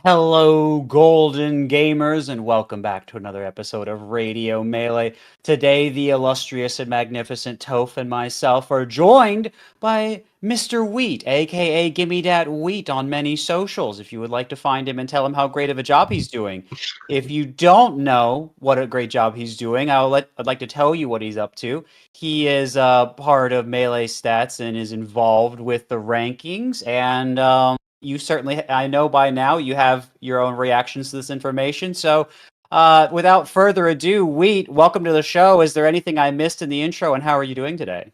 Hello, Golden Gamers, and welcome back to another episode of Radio Melee. Today, the illustrious and magnificent Toph and myself are joined by Mr. Wheat, aka Gimme Dat Wheat, on many socials. If you would like to find him and tell him how great of a job he's doing. If you don't know what a great job he's doing, I'd like to tell you what he's up to. He is part of Melee Stats and is involved with the rankings and you certainly, I know by now you have your own reactions to this information. So, without further ado, Wheat, welcome to the show. Is there anything I missed in the intro, and how are you doing today?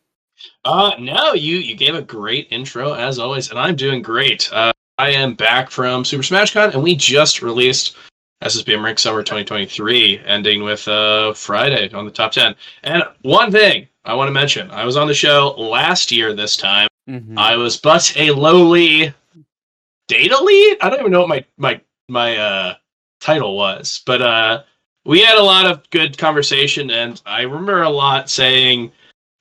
No, you gave a great intro as always, and I'm doing great. I am back from Super Smash Con, and we just released SSBM Rank Summer 2023, ending with Friday on the top 10. And one thing I want to mention, I was on the show last year this time. Mm-hmm. I was but a lowly data lead? I don't even know what my title was, but we had a lot of good conversation, and I remember a lot saying,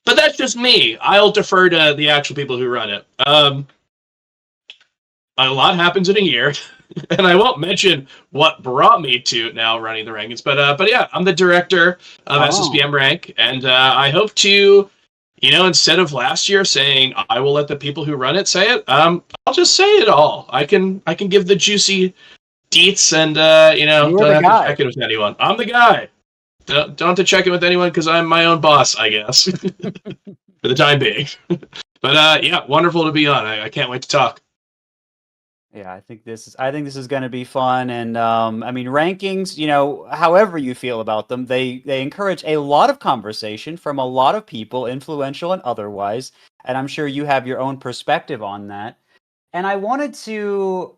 but that's just me. I'll defer to the actual people who run it. A lot happens in a year, and I won't mention what brought me to now running the rankings. But yeah, I'm the director of SSBM Rank, and I hope to, instead of last year saying I will let the people who run it say it, I'll just say it all. I can give the juicy deets, and don't have to check it with anyone. I'm the guy. Don't have to check it with anyone because I'm my own boss, I guess, for the time being. But yeah, wonderful to be on. I can't wait to talk. Yeah, I think this is going to be fun, and I mean rankings. However you feel about them, they encourage a lot of conversation from a lot of people, influential and otherwise. And I'm sure you have your own perspective on that. And I wanted to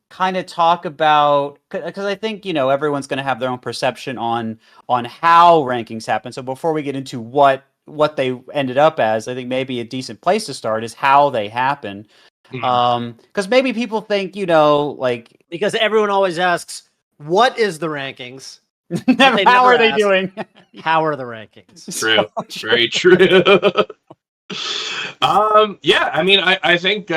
kind of talk about, because I think everyone's going to have their own perception on how rankings happen. So before we get into what they ended up as, I think maybe a decent place to start is how they happen. Because maybe people think because everyone always asks, what is the rankings? How are they doing? How are the rankings? True. Very true. Yeah, I mean, I think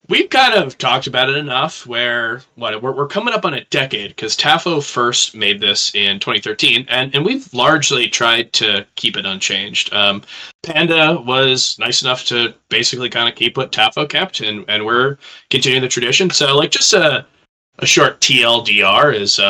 we've kind of talked about it enough where we're coming up on a decade, because Tafo first made this in 2013, and we've largely tried to keep it unchanged. Panda was nice enough to basically kind of keep what Tafo kept, and we're continuing the tradition. So just a short TLDR is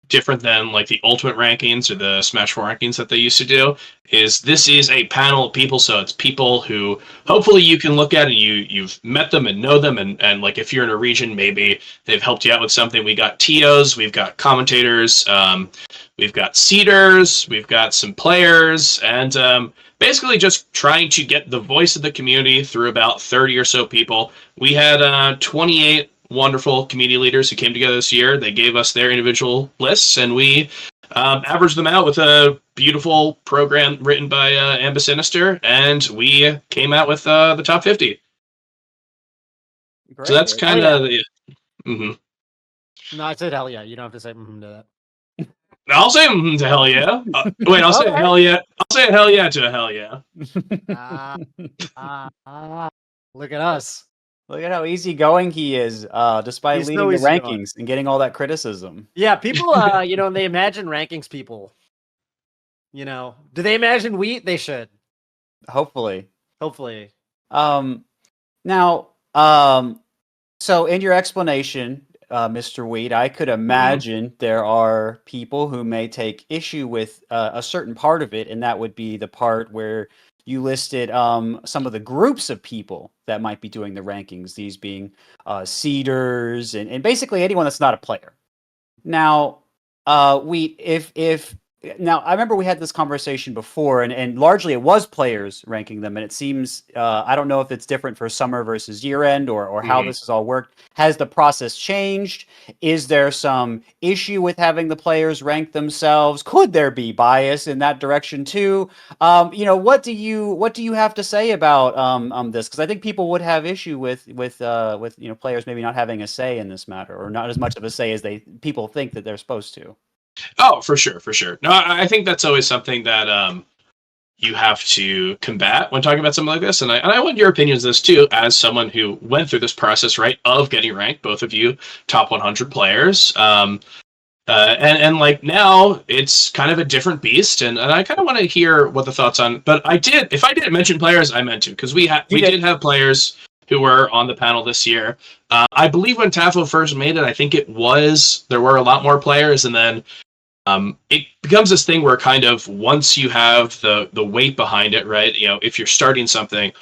different than like the Ultimate rankings or the Smash 4 rankings that they used to do. This is a panel of people, so it's people who hopefully you can look at and you've met them and know them, and like if you're in a region, maybe they've helped you out with something. We got TOs, we've got commentators, we've got seeders, we've got some players, and basically just trying to get the voice of the community through about 30 or so people. We had 28 wonderful community leaders who came together this year. They gave us their individual lists, and we averaged them out with a beautiful program written by Amba Sinister, and we came out with the top 50. Great. So that's kind of the... Mm-hmm. No, I said hell yeah. You don't have to say to that. I'll say to hell yeah. Wait, I'll say hell yeah. I'll say hell yeah to a hell yeah. Look at us. Look at how easygoing he is, despite leading the rankings and getting all that criticism. Yeah, people, they imagine rankings people. Do they imagine wheat? They should. Hopefully. Now, so in your explanation, Mr. Wheat, I could imagine there are people who may take issue with a certain part of it, and that would be the part where you listed some of the groups of people that might be doing the rankings, these being seeders and basically anyone that's not a player. Now, now, I remember we had this conversation before, and largely it was players ranking them, and it seems, I don't know if it's different for summer versus year-end or how this has all worked. Has the process changed? Is there some issue with having the players rank themselves? Could there be bias in that direction too? What do you have to say about this? Because I think people would have issue with players maybe not having a say in this matter, or not as much of a say as people think that they're supposed to. Oh, for sure. No, I think that's always something that you have to combat when talking about something like this. And I want your opinions on this too, as someone who went through this process, right, of getting ranked, both of you top 100 players. And like now it's kind of a different beast, and I kind of want to hear what the thoughts on. But if I didn't mention players, I meant to, because we did have players who were on the panel this year. I believe when Tafo first made it, I think there were a lot more players, and then it becomes this thing where kind of once you have the weight behind it, right? You know, if you're starting something,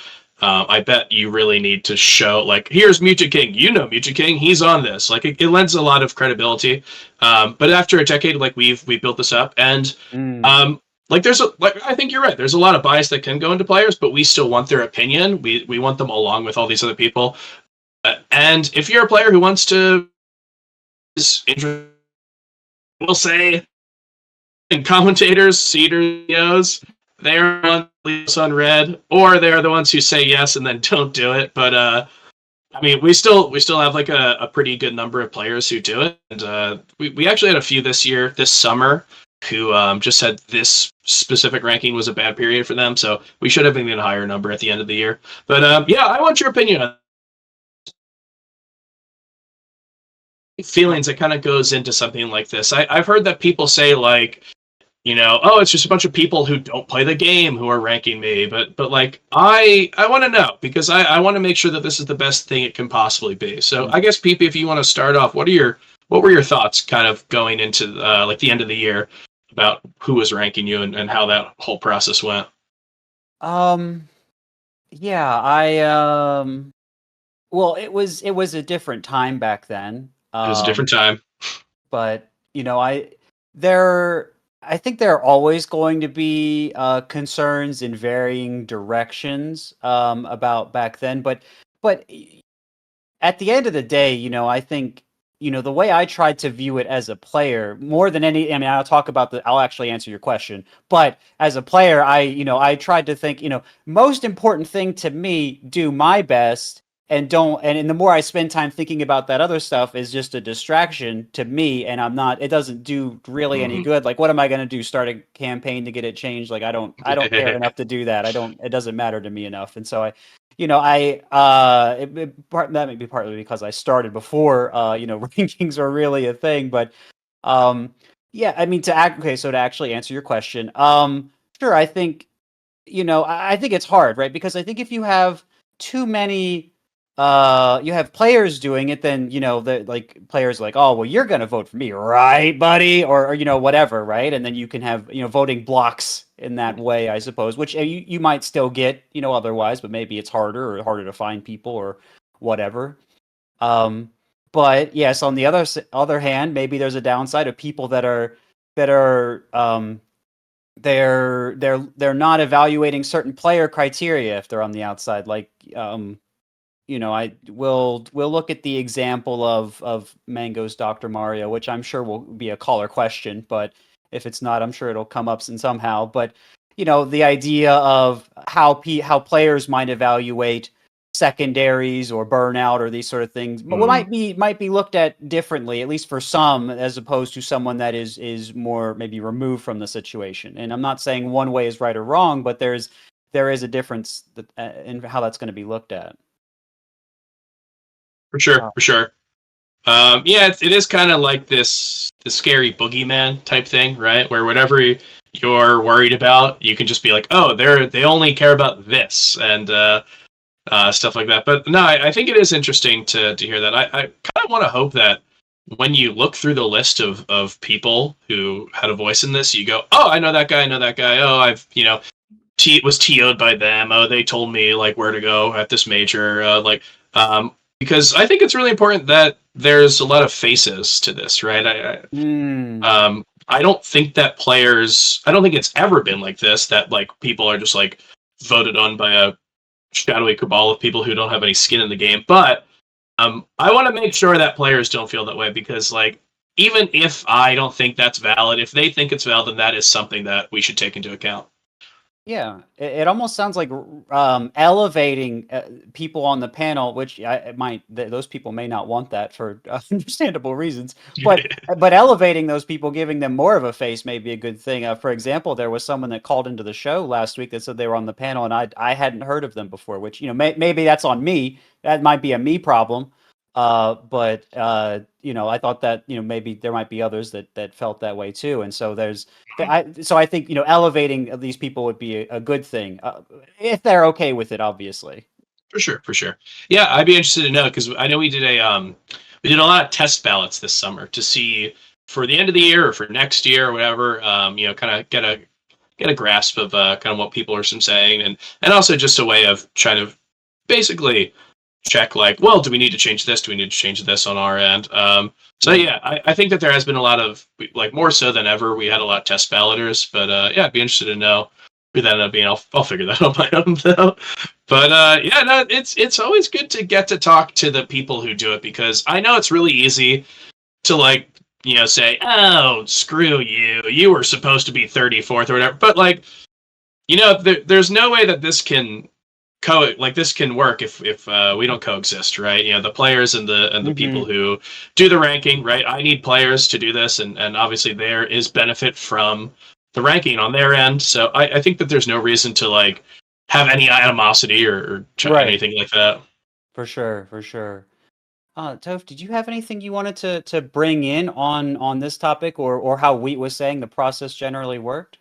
I bet you really need to show, like, here's Mutant King. You know Mutant King. He's on this. Like, it lends a lot of credibility. But after a decade, like, we built this up, and like, I think you're right. There's a lot of bias that can go into players, but we still want their opinion. We want them along with all these other people. And if you're a player who wants to, we'll say, and commentators, CEOs, they're on on red, or they're the ones who say yes and then don't do it. But I mean, we still have like a pretty good number of players who do it, and we actually had a few this summer who just said this specific ranking was a bad period for them. So we should have been a higher number at the end of the year. But yeah, I want your opinion on feelings that kind of goes into something like this. I've heard that people say, like, you know, oh, it's just a bunch of people who don't play the game who are ranking me. But like, I want to know, because I want to make sure that this is the best thing it can possibly be. So I guess, PP, if you want to start off, what were your thoughts kind of going into like the end of the year about who was ranking you and how that whole process went? Yeah, well, it was a different time back then. It was a different time. But you know, I think there are always going to be concerns in varying directions about back then. But at the end of the day, you know, I think, you know, the way I tried to view it as a player, more than any, I mean, I'll actually answer your question, but as a player, I tried to think, you know, most important thing to me, do my best, and the more I spend time thinking about that other stuff is just a distraction to me, and it doesn't do really any good. Like, what am I going to do? Start a campaign to get it changed? Like, I don't care enough to do that. It doesn't matter to me enough. And so that may be partly because I started before, rankings are really a thing, but yeah, I mean, to actually answer your question, sure, I think, I think it's hard, right? Because I think if you have too many, you have players doing it, then, like, players like, oh, well, you're going to vote for me, right, buddy? Or, whatever, right? And then you can have, voting blocks in that way, I suppose, which you might still get, otherwise, but maybe it's harder to find people or whatever. But yes, on the other hand, maybe there's a downside of people that are they're not evaluating certain player criteria if they're on the outside. Like, we'll look at the example of Mango's Dr. Mario, which I'm sure will be a caller question, but if it's not, I'm sure it'll come up somehow. But the idea of how players might evaluate secondaries or burnout or these sort of things might be looked at differently, at least for some, as opposed to someone that is more maybe removed from the situation. And I'm not saying one way is right or wrong, but there is a difference in how that's going to be looked at. For sure. Yeah, it is kind of like the scary boogeyman type thing, right? Where whatever you're worried about, you can just be like, oh, they only care about this, and stuff like that. But no, I think it is interesting to hear that. I kind of want to hope that when you look through the list of people who had a voice in this, you go, oh, I know that guy. Oh, I've was TO'd by them. Oh, they told me like where to go at this major. Because I think it's really important that there's a lot of faces to this, right? I don't think that I don't think it's ever been like this, that like people are just like voted on by a shadowy cabal of people who don't have any skin in the game. But I want to make sure that players don't feel that way, because like, even if I don't think that's valid, if they think it's valid, then that is something that we should take into account. Yeah, it almost sounds like elevating people on the panel, which those people may not want that for understandable reasons, but elevating those people, giving them more of a face, may be a good thing. For example, there was someone that called into the show last week that said they were on the panel, and I hadn't heard of them before, which maybe that's on me. That might be a me problem. But I thought that maybe there might be others that felt that way too, and so I think elevating these people would be a good thing if they're okay with it, obviously. For sure, for sure. Yeah, I'd be interested to know because I know we did a lot of test ballots this summer to see for the end of the year or for next year or whatever. Kind of get a grasp of kind of what people are saying, and also just a way of trying to basically check like, well, do we need to change this? Do we need to change this on our end? So yeah, I think that there has been a lot of like more so than ever. We had a lot of test balloters, but yeah, I'd be interested to know who that ended up being. I'll figure that out on my own though. But yeah, no, it's always good to get to talk to the people who do it because I know it's really easy to like say, oh, screw you, you were supposed to be 34th or whatever. But like there's no way that this can this can work if we don't coexist, right? The players and the people who do the ranking, right? I need players to do this, and obviously there is benefit from the ranking on their end. So I think that there's no reason to like have any animosity or anything like that. For sure, for sure. Toph, did you have anything you wanted to bring in on this topic, or how Wheat was saying the process generally worked?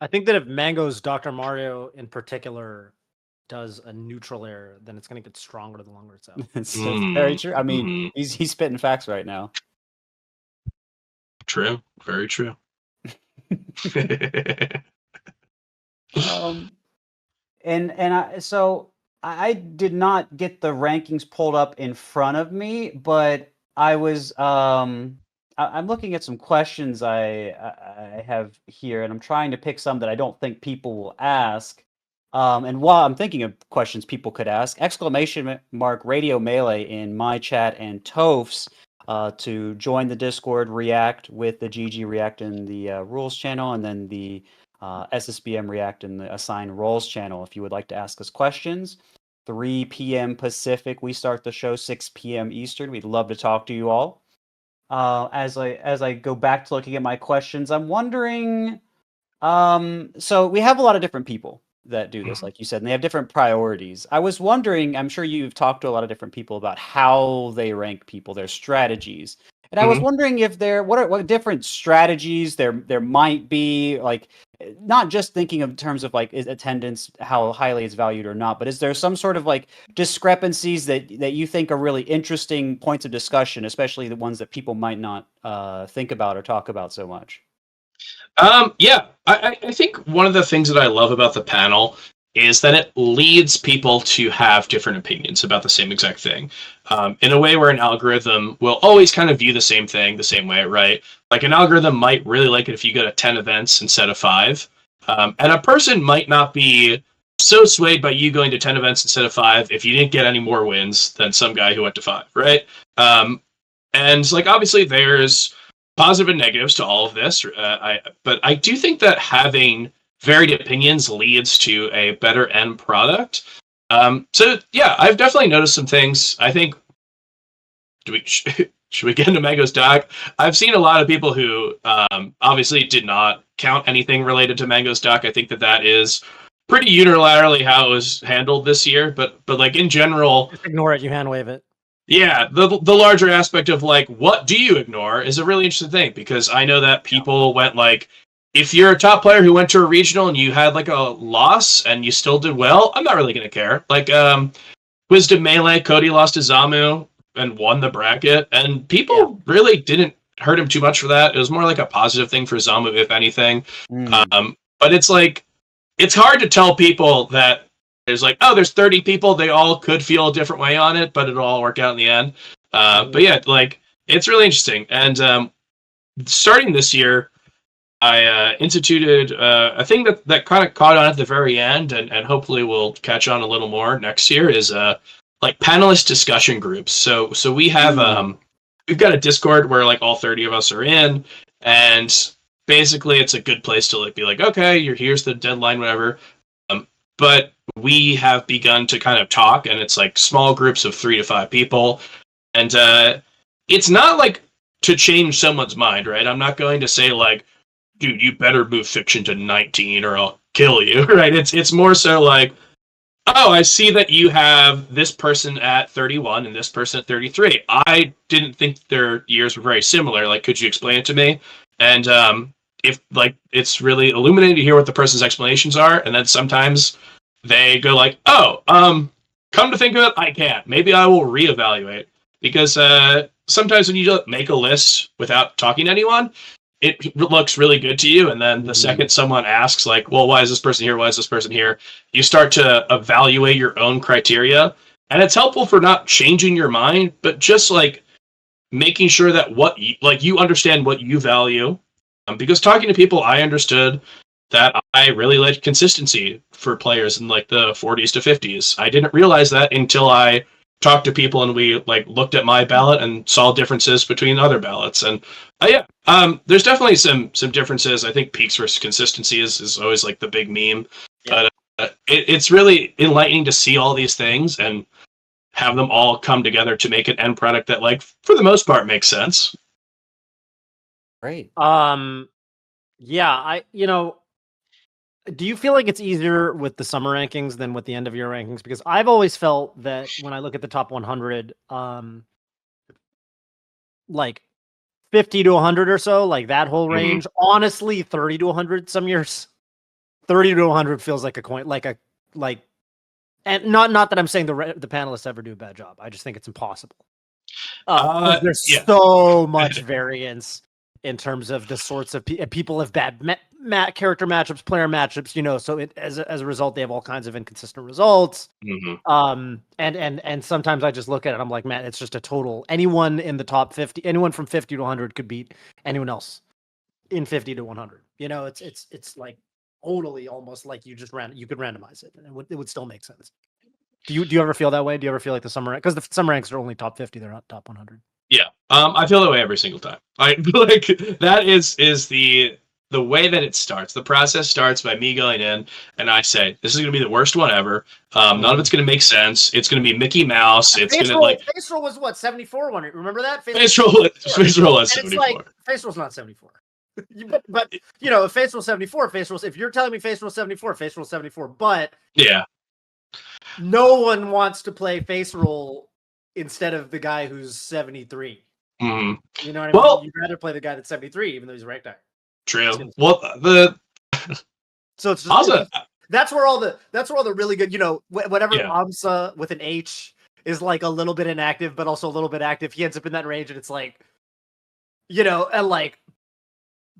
I think that if Mango's Dr. Mario in particular does a neutral air, then it's going to get stronger the longer it's out. It's very true. I mean, he's spitting facts right now. True. Very true. So I did not get the rankings pulled up in front of me, but I was I'm looking at some questions I have here, and I'm trying to pick some that I don't think people will ask. And while I'm thinking of questions people could ask, exclamation mark Radio Melee in my chat and Toph's to join the Discord, react with the GG React in the rules channel, and then the SSBM React in the assign roles channel if you would like to ask us questions. 3 p.m. Pacific, we start the show, 6 p.m. Eastern. We'd love to talk to you all. As I go back to looking at my questions, I'm wondering, so we have a lot of different people that do this, like you said, and they have different priorities. I was wondering, I'm sure you've talked to a lot of different people about how they rank people, their strategies. And I was wondering if what different strategies there might be, like not just thinking of terms of like attendance, how highly it's valued or not, but is there some sort of like discrepancies that you think are really interesting points of discussion, especially the ones that people might not think about or talk about so much? Yeah, I think one of the things that I love about the panel is that it leads people to have different opinions about the same exact thing, in a way where an algorithm will always kind of view the same thing the same way, right? Like an algorithm might really like it if you go to 10 events instead of 5, and a person might not be so swayed by you going to 10 events instead of 5 if you didn't get any more wins than some guy who went to 5, right? And like obviously there's positive and negatives to all of this, but I do think that having varied opinions leads to a better end product. So yeah, I've definitely noticed some things. I think should we get into Mango's doc? I've seen a lot of people who obviously did not count anything related to Mango's doc. I think that is pretty unilaterally how it was handled this year. But like in general, just ignore it. You hand wave it. Yeah, the larger aspect of like what do you ignore is a really interesting thing because I know that people went like, if you're a top player who went to a regional and you had like a loss and you still did well, I'm not really gonna care. Like Wisdom Melee, Cody lost to Zamu and won the bracket, and people really didn't hurt him too much for that. It was more like a positive thing for Zamu, if anything. But it's like it's hard to tell people that there's like, oh, there's 30 people, they all could feel a different way on it, but it'll all work out in the end. But yeah, like it's really interesting. And starting this year, I instituted a thing that kind of caught on at the very end, and hopefully will catch on a little more next year, is like panelist discussion groups. So we have we've got a Discord where like all 30 of us are in, and basically it's a good place to like be like, okay, here's the deadline, whatever. but we have begun to kind of talk, and it's like small groups of 3 to 5 people, and it's not like to change someone's mind, right? I'm not going to say like, dude, you better move fiction to 19 or I'll kill you, right? It's more so like, oh, I see that you have this person at 31 and this person at 33. I didn't think their years were very similar. Like, could you explain it to me? And if like it's really illuminating to hear what the person's explanations are, and then sometimes they go like, oh, come to think of it, I can't. Maybe I will reevaluate because sometimes when you just make a list without talking to anyone, it looks really good to you, and then the second someone asks like, well, why is this person here, why is this person here, you start to evaluate your own criteria, and it's helpful for not changing your mind, but just like making sure that you understand what you value, because talking to people, I understood that I really liked consistency for players in like the 40s to 50s. I didn't realize that until I talked to people and we like looked at my ballot and saw differences between other ballots. And there's definitely some differences. I think peaks versus consistency is always like the big meme. Yeah. But it's really enlightening to see all these things and have them all come together to make an end product that, like, for the most part, makes sense. Great. Yeah, do you feel like it's easier with the summer rankings than with the end of year rankings? Because I've always felt that when I look at the top 100, like 50 to 100 or so, like that whole range, honestly, 30 to 100 some years, 30 to 100 feels like a coin, and not that I'm saying the panelists ever do a bad job. I just think it's impossible. There's so much variance in terms of the sorts of people have bad character matchups, player matchups, so as a result, they have all kinds of inconsistent results. And sometimes I just look at it, I'm like, man, it's just a total, anyone in the top 50, anyone from 50 to 100 could beat anyone else in 50 to 100. It's like totally almost like you could randomize it and it would still make sense. Do you ever feel that way? Do you ever feel like the summer, because the summer ranks are only top 50, they're not top 100? Yeah, I feel that way every single time. I like that is the way that it starts. The process starts by me going in and I say, this is going to be the worst one ever. None of it's going to make sense. It's going to be Mickey Mouse. It's going to like face roll was what, 74 one? Remember that? Face roll was 74. It's like face roll's not 74. but if face roll 74, if you're telling me face roll 74, face roll 74, but yeah, no one wants to play face roll instead of the guy who's 73. Mm-hmm. You know what I mean? You'd rather play the guy that's 73, even though he's ranked higher. True. So it's just that's where all the really good, whatever AMSA with an H is like a little bit inactive, but also a little bit active. He ends up in that range, and it's like, and like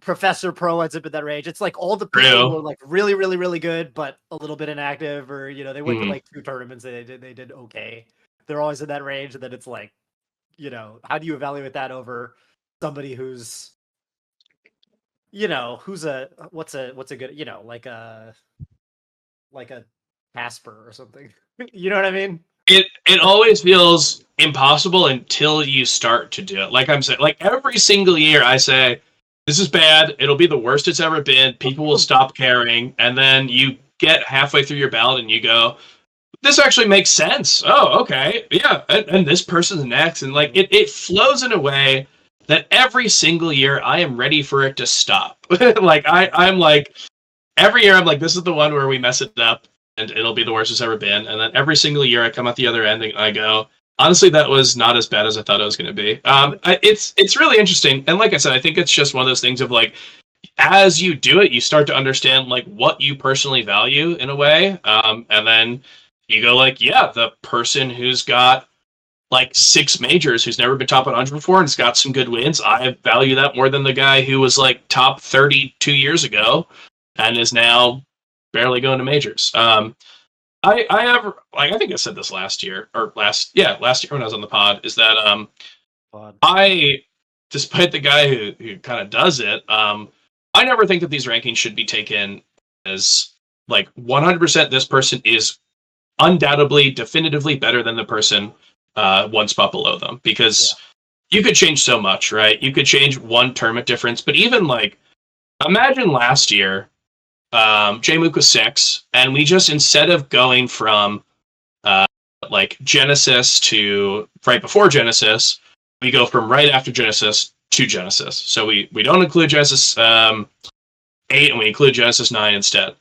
Professor Pro ends up in that range. It's like all the people who are like really, really, really good, but a little bit inactive, or they went to like 2 tournaments and they did okay. They're always in that range, and then it's like, how do you evaluate that over somebody who's, what's a good, like a Casper or something. You know what I mean? It always feels impossible until you start to do it. Like I'm saying, like every single year I say, this is bad. It'll be the worst it's ever been. People will stop caring. And then you get halfway through your ballot and you go, this actually makes sense. Oh, okay. Yeah. And this person's next. And like it flows in a way that every single year I am ready for it to stop. Like I'm like, every year I'm like, this is the one where we mess it up and it'll be the worst it's ever been. And then every single year I come out the other end and I go, honestly, that was not as bad as I thought it was going to be. It's really interesting. And like I said, I think it's just one of those things of like, as you do it, you start to understand like what you personally value in a way. And then you go like, yeah, the person who's got like 6 majors, who's never been top 100 before and has got some good wins, I value that more than the guy who was like top 30 2 years ago and is now barely going to majors. I have, like, I think I said this last year when I was on the pod, is that I, despite the guy who kind of does it, I never think that these rankings should be taken as like 100% this person is undoubtedly, definitively better than the person one spot below them, because you could change so much, right? You could change one tournament difference, but even like, imagine last year Jmook was 6, and we just, instead of going from like Genesis to right before Genesis, we go from right after Genesis to Genesis. So we don't include Genesis 8, and we include Genesis 9 instead.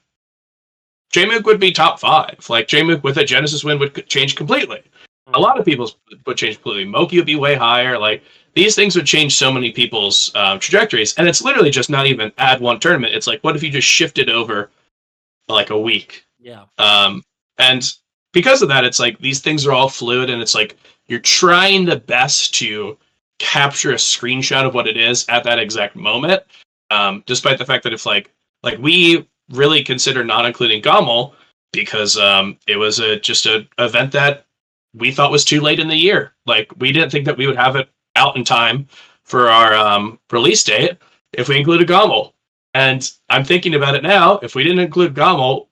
Jmook would be top 5. Like, Jmook with a Genesis win would change completely. A lot of people's would change completely. Moki would be way higher. Like, these things would change so many people's trajectories. And it's literally just not even add one tournament. It's like, what if you just shifted over like a week? Yeah. And because of that, it's like these things are all fluid, and it's like you're trying the best to capture a screenshot of what it is at that exact moment. Despite the fact that if like we really consider not including Gommel because it was just an event that we thought was too late in the year. Like, we didn't think that we would have it out in time for our release date if we included Gommel. And I'm thinking about it now. If we didn't include Gommel,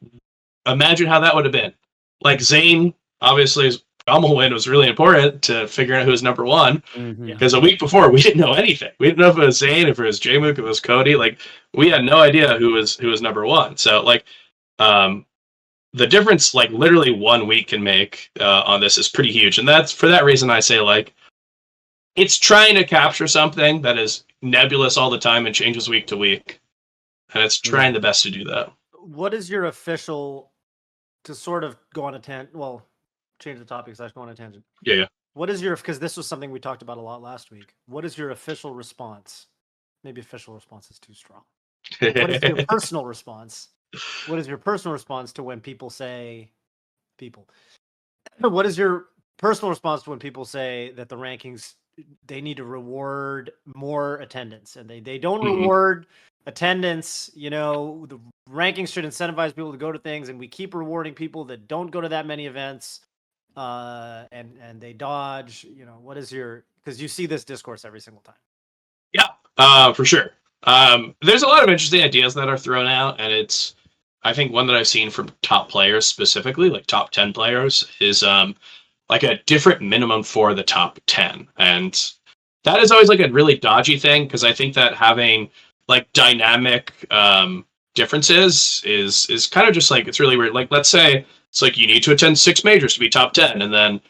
imagine how that would have been. Like, Zane, obviously, his Gommel win was really important to figuring out who was number 1. Because a week before, we didn't know anything. We didn't know if it was Zane, if it was Jmook, if it was Cody. Like, we had no idea who was number 1. So, like, the difference, like, literally 1 week can make on this is pretty huge. And that's for that reason I say, like, it's trying to capture something that is nebulous all the time and changes week to week. And it's trying the best to do that. What is your official, to sort of go on a tangent, well, change the topic, go on a tangent. Yeah. What is your, because this was something we talked about a lot last week. What is your official response? Maybe official response is too strong. What is your personal response? What is your personal response to when people say, what is your personal response to when people say that the rankings, they need to reward more attendance, and they don't reward attendance? You know, the rankings should incentivize people to go to things, and we keep rewarding people that don't go to that many events, and they dodge. You know, what is your, because you see this discourse every single time. Yeah, for sure. There's a lot of interesting ideas that are thrown out, and it's, I think one that I've seen from top players specifically, like top 10 players, is like a different minimum for the top 10. And that is always like a really dodgy thing, because I think that having like dynamic differences is kind of just like, it's really weird. Like, let's say it's like you need to attend 6 majors to be top 10, and then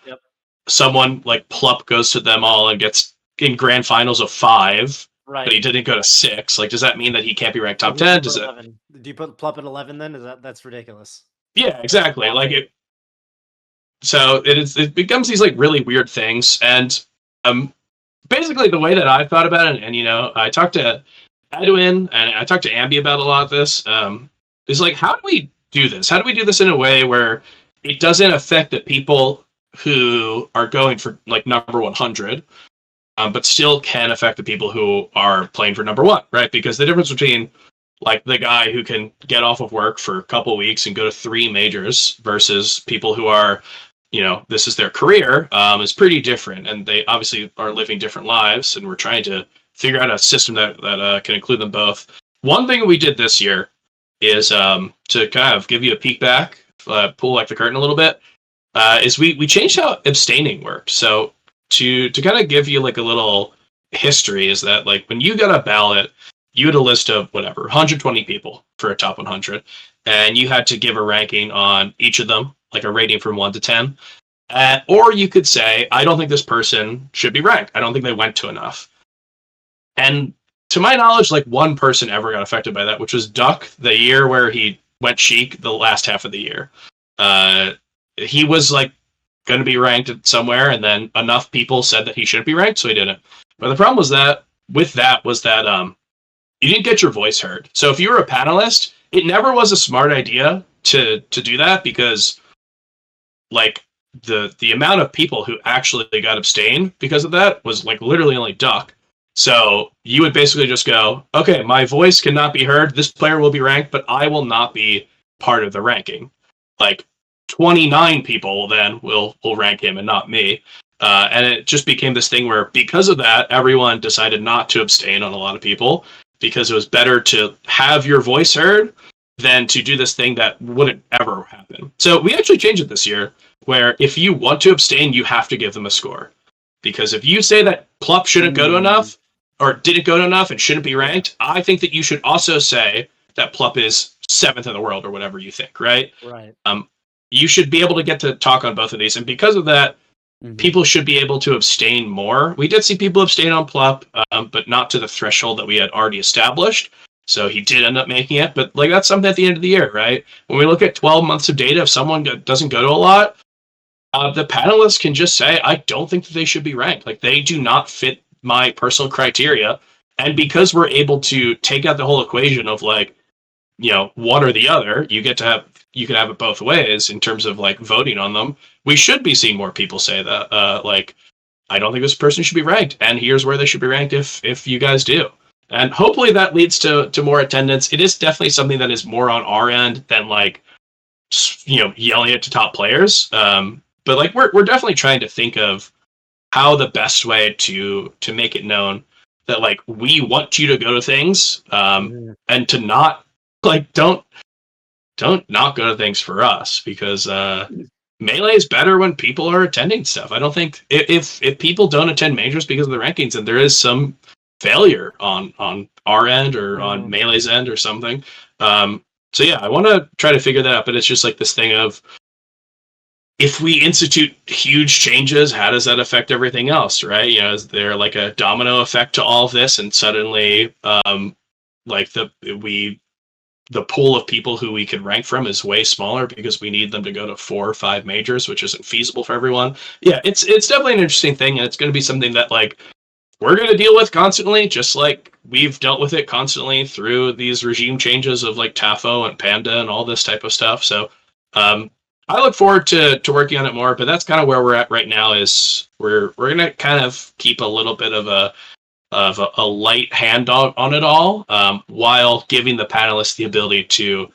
someone like Plup goes to them all and gets in grand finals of 5. Right. But he didn't go to 6. Like, does that mean that he can't be ranked top 10? Does it? Do you put Plup at 11 then? That's ridiculous. Yeah, exactly. Like it. So it becomes these like really weird things, and basically the way that I thought about it, and you know, I talked to Edwin and I talked to Ambi about a lot of this. Is like, how do we do this? How do we do this in a way where it doesn't affect the people who are going for like number 100? But still can affect the people who are playing for number 1, right? Because the difference between like the guy who can get off of work for a couple weeks and go to 3 majors versus people who are, you know, this is their career, is pretty different. And they obviously are living different lives, and we're trying to figure out a system that can include them both. One thing we did this year is to kind of give you a peek back, pull like the curtain a little bit, is we changed how abstaining worked. So to kind of give you like a little history, is that like when you got a ballot, you had a list of whatever 120 people for a top 100, and you had to give a ranking on each of them, like a rating from 1 to 10. Or you could say, I don't think this person should be ranked. I don't think they went to enough. And to my knowledge, like one person ever got affected by that, which was Duck, the year where he went Sheik the last half of the year. He was like going to be ranked somewhere, and then enough people said that he shouldn't be ranked, so he didn't. But the problem was that you didn't get your voice heard. So if you were a panelist, it never was a smart idea to do that, because like the amount of people who actually got abstained because of that was like literally only Duck. So you would basically just go, okay, my voice cannot be heard. This player will be ranked, but I will not be part of the ranking. Like 29 people then will rank him and not me. And it just became this thing where, because of that, everyone decided not to abstain on a lot of people, because it was better to have your voice heard than to do this thing that wouldn't ever happen. So we actually changed it this year, where if you want to abstain, you have to give them a score. Because if you say that Plup shouldn't go to enough, or didn't go to enough and shouldn't be ranked, I think that you should also say that Plup is 7th in the world or whatever you think, right? Right. You should be able to get to talk on both of these, and because of that, people should be able to abstain more. We did see people abstain on Plup, but not to the threshold that we had already established. So he did end up making it, but like that's something at the end of the year, right? When we look at 12 months of data, if someone doesn't go to a lot, the panelists can just say, I don't think that they should be ranked. Like they do not fit my personal criteria. And because we're able to take out the whole equation of like, one or the other, you can have it both ways in terms of like voting on them. We should be seeing more people say that, like, I don't think this person should be ranked, and here's where they should be ranked if you guys do. And hopefully that leads to more attendance. It is definitely something that is more on our end than like, yelling it to top players. But like we're definitely trying to think of how the best way to make it known that like we want you to go to things, and to not like don't not go to things for us, because Melee is better when people are attending stuff. I don't think if people don't attend majors because of the rankings, then there is some failure on our end or on Melee's end or something. So yeah, I want to try to figure that out, but it's just like this thing of, if we institute huge changes, how does that affect everything else, right? Is there like a domino effect to all of this, and suddenly like the pool of people who we could rank from is way smaller because we need them to go to 4 or 5 majors, which isn't feasible for everyone. Yeah, it's definitely an interesting thing, and it's going to be something that like we're going to deal with constantly, just like we've dealt with it constantly through these regime changes of like TAFO and Panda and all this type of stuff. So I look forward to working on it more, but that's kind of where we're at right now. Is we're going to kind of keep a little bit of a light hand on it all, while giving the panelists the ability to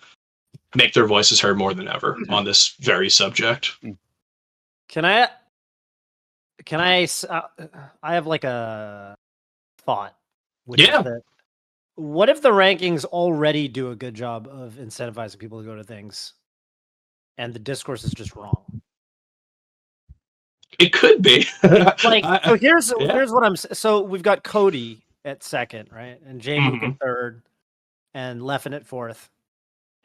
make their voices heard more than ever on this very subject. I have like a thought. Which Yeah. is that, what if the rankings already do a good job of incentivizing people to go to things, and the discourse is just wrong? It could be. So here's what I'm. So we've got Cody at 2nd, right, and J-Mook at 3rd, and Leffen at 4th.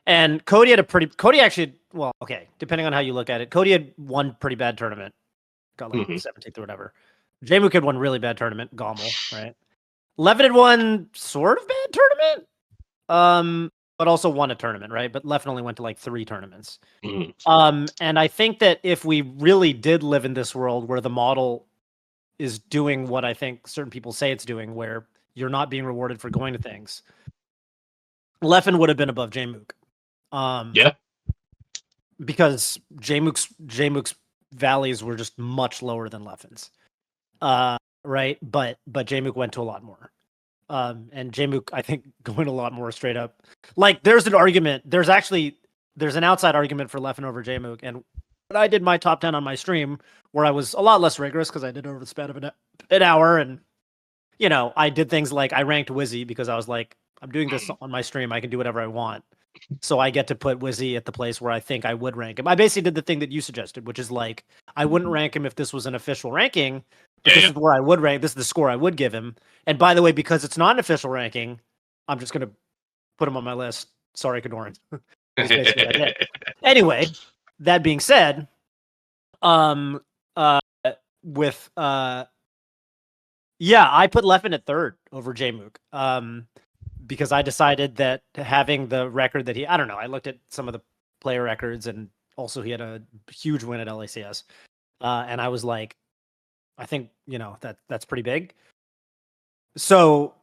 And Cody actually, well, okay, depending on how you look at it, Cody had one pretty bad tournament, got like 17th or whatever. J-Mook had one really bad tournament, Gommel, right? Leffen had one sort of bad tournament, but also won a tournament, right? But Leffen only went to like 3 tournaments. And I think that if we really did live in this world where the model is doing what I think certain people say it's doing, where you're not being rewarded for going to things, Leffen would have been above J-Mook. Yeah. Because J-Mook's valleys were just much lower than Leffen's. Right? But J-Mook went to a lot more. And J-Mook, I think, going a lot more straight up. Like, there's an argument. There's an outside argument for Leffen over J-Mook. And when I did my top 10 on my stream, where I was a lot less rigorous because I did it over the span of an hour, and I did things like I ranked Wizzy because I was like, I'm doing this on my stream, I can do whatever I want. So I get to put Wizzy at the place where I think I would rank him. I basically did the thing that you suggested, which is like, I wouldn't rank him if this was an official ranking. But this is where I would rank. This is the score I would give him. And by the way, because it's not an official ranking, I'm just going to put him on my list. Sorry, Kadoran. Anyway, that being said, I put Leffen at 3rd over J-Mook. Because I decided that having the record that I don't know, I looked at some of the player records, and also he had a huge win at LACS. And I was like, I think, that's pretty big. So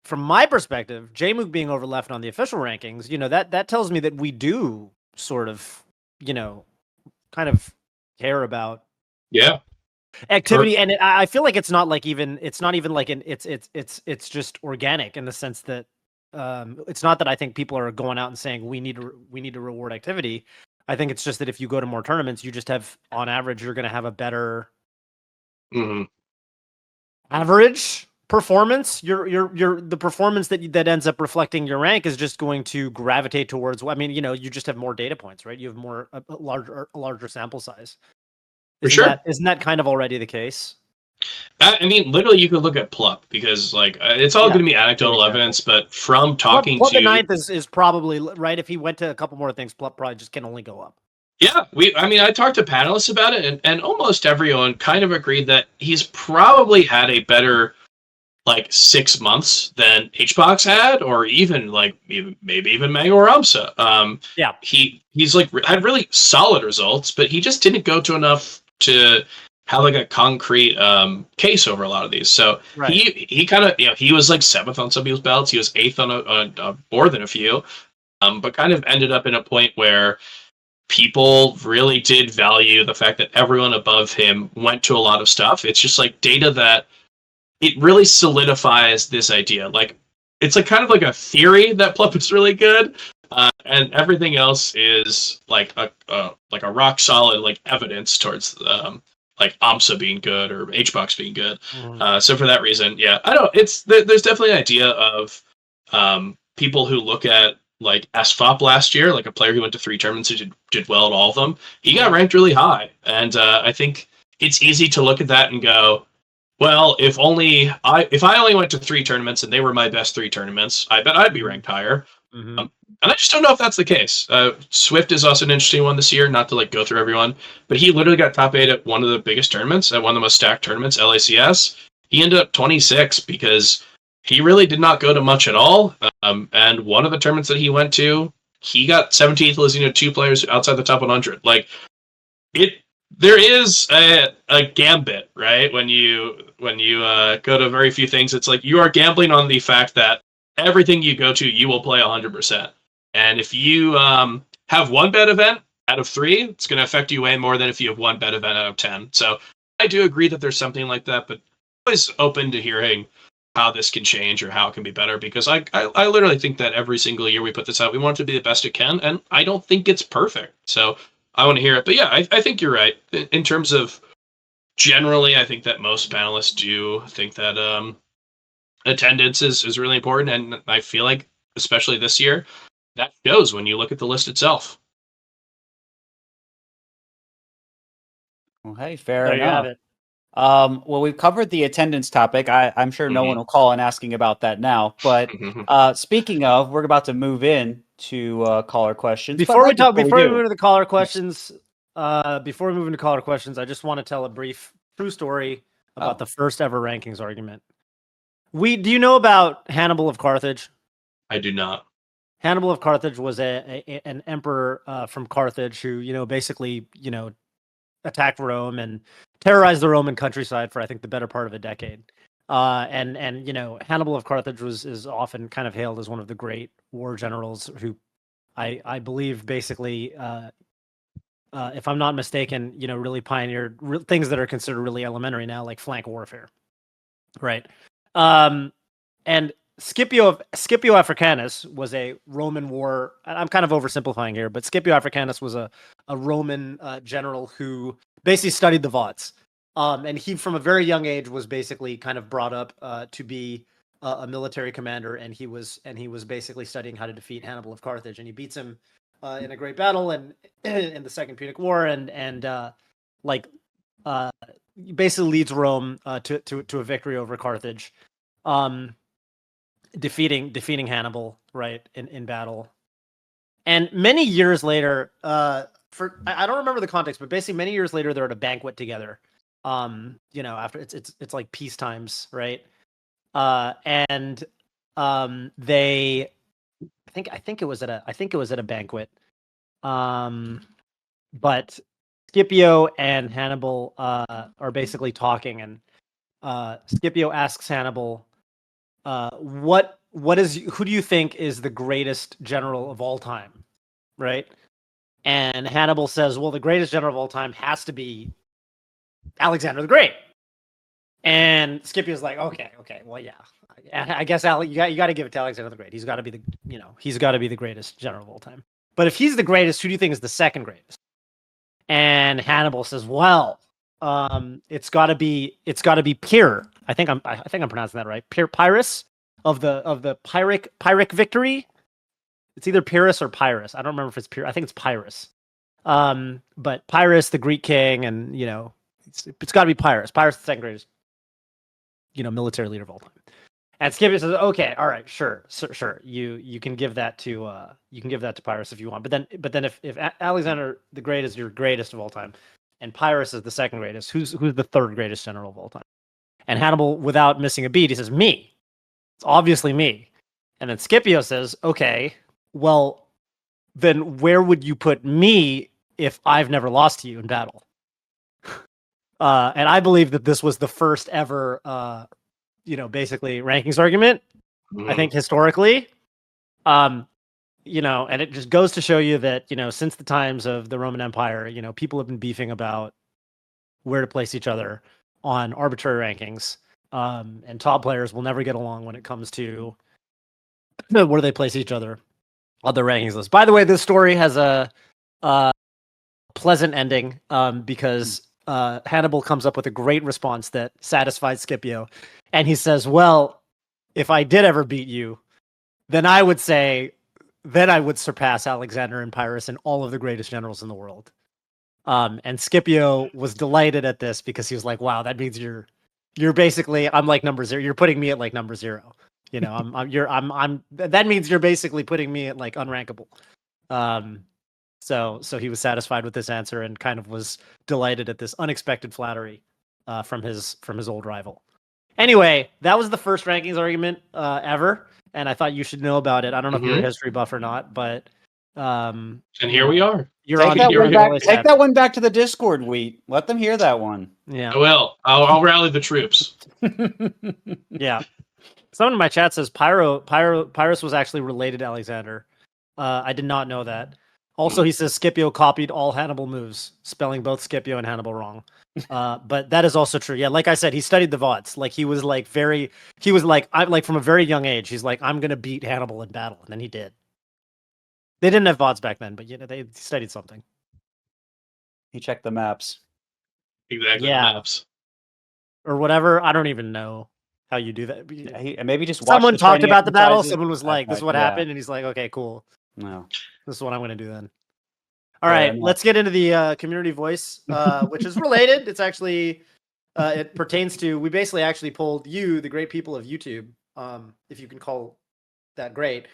from my perspective, J-Mook being over Leffen on the official rankings, that tells me that we do sort of, kind of care about activity. And I feel like it's not even like it's just organic in the sense that it's not that I think people are going out and saying we need to reward activity. I think it's just that if you go to more tournaments, you just have, on average, you're going to have a better average performance. The performance that ends up reflecting your rank is just going to gravitate towards. I mean, you just have more data points, right? You have a larger sample size. Isn't that kind of already the case? I mean, literally, you could look at Plup because, like, it's all Yeah, going to be anecdotal for example. evidence. But from Plup, talking Plup at to, ninth is probably right. If he went to a couple more things, Plup probably just can only go up. yeah, I mean, I talked to panelists about it, and almost everyone kind of agreed that he's probably had a better like 6 months than HBox had, or even like maybe even Mango or Ramsa. Yeah, He's like had really solid results, but he just didn't go to enough to have like a concrete case over a lot of these. So right. he kind of he was like seventh on some people's ballots. He was eighth on a more than a few, but kind of ended up in a point where people really did value the fact that everyone above him went to a lot of stuff. It's just like data that it really solidifies this idea. Like it's like kind of like a theory that Plup is really good, and everything else is like a rock solid like evidence towards like AMSA being good or HBox being good. Mhm. So for that reason, yeah, I don't. It's there's definitely an idea of people who look at like SFOP last year, like a player who went to 3 tournaments and did well at all of them. He got ranked really high, and I think it's easy to look at that and go, well, if I only went to 3 tournaments and they were my best 3 tournaments, I bet I'd be ranked higher. Mm-hmm. And I just don't know if that's the case. Swift is also an interesting one this year. Not to like go through everyone, but he literally got top 8 at one of the biggest tournaments, at one of the most stacked tournaments, LACS. He ended up 26 because he really did not go to much at all. And one of the tournaments that he went to, he got 17th, losing to 2 players outside the top 100. Like it there is a gambit, right? When you go to very few things, it's like you are gambling on the fact that everything you go to, you will play 100%. And if you have one bad event out of 3, it's going to affect you way more than if you have one bad event out of 10. So I do agree that there's something like that, but always open to hearing how this can change or how it can be better, because I literally think that every single year we put this out, we want it to be the best it can, and I don't think it's perfect. So I want to hear it. But yeah, I think you're right. In terms of generally, I think that most panelists do think that attendance is really important. And I feel like, especially this year, that shows when you look at the list itself. Well, hey, fair There you have enough. it. Well, we've covered the attendance topic. I'm sure no one will call in asking about that now. But speaking of, we're about to move in to caller questions. But Before we do, move into the caller yes. questions, I just want to tell a brief true story about the first ever rankings argument. Do you know about Hannibal of Carthage? I do not. Hannibal of Carthage was an emperor from Carthage who, basically, attacked Rome and terrorized the Roman countryside for, I think, the better part of a decade. And Hannibal of Carthage is often kind of hailed as one of the great war generals who I believe basically, if I'm not mistaken, really pioneered things that are considered really elementary now, like flank warfare, right? And Scipio Africanus was a Roman war. I'm kind of oversimplifying here, but Scipio Africanus was a Roman general who basically studied the Vauds. And he, from a very young age, was basically kind of brought up to be a military commander, and he was basically studying how to defeat Hannibal of Carthage, and he beats him in a great battle and in the Second Punic War, and basically leads Rome to a victory over Carthage. Defeating Hannibal, right, in battle. And many years later, I don't remember the context, but basically many years later they're at a banquet together. After it's like peace times, right? And they I think it was at a banquet. But Scipio and Hannibal are basically talking, and Scipio asks Hannibal, who do you think is the greatest general of all time, right? And Hannibal says, well, the greatest general of all time has to be Alexander the Great. And Scipio's like, okay, well, yeah, I guess you got to give it to Alexander the Great. He's got to be the greatest general of all time. But if he's the greatest, who do you think is the second greatest? And Hannibal says, well, it's got to be Pyrrh. I think I'm pronouncing that right. Pyrrhus of the Pyrrhic victory. It's either Pyrrhus or Pyrrhus. I don't remember if it's Pyrrhus. I think it's Pyrrhus. But Pyrrhus, the Greek king, and it's got to be Pyrrhus. Pyrrhus, the second greatest. military leader of all time. And Scipio says, okay, all right, sure. You can give that to Pyrrhus if you want. But then if Alexander the Great is your greatest of all time, and Pyrrhus is the second greatest, who's the third greatest general of all time? And Hannibal, without missing a beat, he says, me. It's obviously me. And then Scipio says, okay, well, then where would you put me if I've never lost to you in battle? And I believe that this was the first ever, basically rankings argument. I think historically, and it just goes to show you that, since the times of the Roman Empire, people have been beefing about where to place each other on arbitrary rankings. And top players will never get along when it comes to where they place each other on the rankings list. By the way, this story has a pleasant ending because Hannibal comes up with a great response that satisfies Scipio. And he says, well, if I did ever beat you, then I would surpass Alexander and Pyrrhus and all of the greatest generals in the world. And Scipio was delighted at this because he was like, wow, that means you're basically, I'm like number 0. You're putting me at like number 0. That means you're basically putting me at like unrankable. So he was satisfied with this answer and kind of was delighted at this unexpected flattery from his old rival. Anyway, that was the first rankings argument ever, and I thought you should know about it. I don't know if you're a history buff or not, but and here we are. Take that one back to the Discord, Wheat. Let them hear that one. Yeah, I will. I'll rally the troops. Yeah. Someone in my chat says Pyrrhus was actually related to Alexander. I did not know that. Also, he says Scipio copied all Hannibal moves, spelling both Scipio and Hannibal wrong. But that is also true. Yeah, like I said, he studied the VODs. Like he was like from a very young age, he's like, I'm gonna beat Hannibal in battle, and then he did. They didn't have VODs back then, but they studied something. He checked the maps. Exactly. Yeah. The maps. Or whatever. I don't even know how you do that. Yeah, maybe just someone talked about the battle. Someone was like, "This is what happened," and he's like, "Okay, cool. No, this is what I'm going to do then." All right, let's get into the community voice, which is related. It's actually it pertains to. We basically actually pulled you, the great people of YouTube, if you can call that great.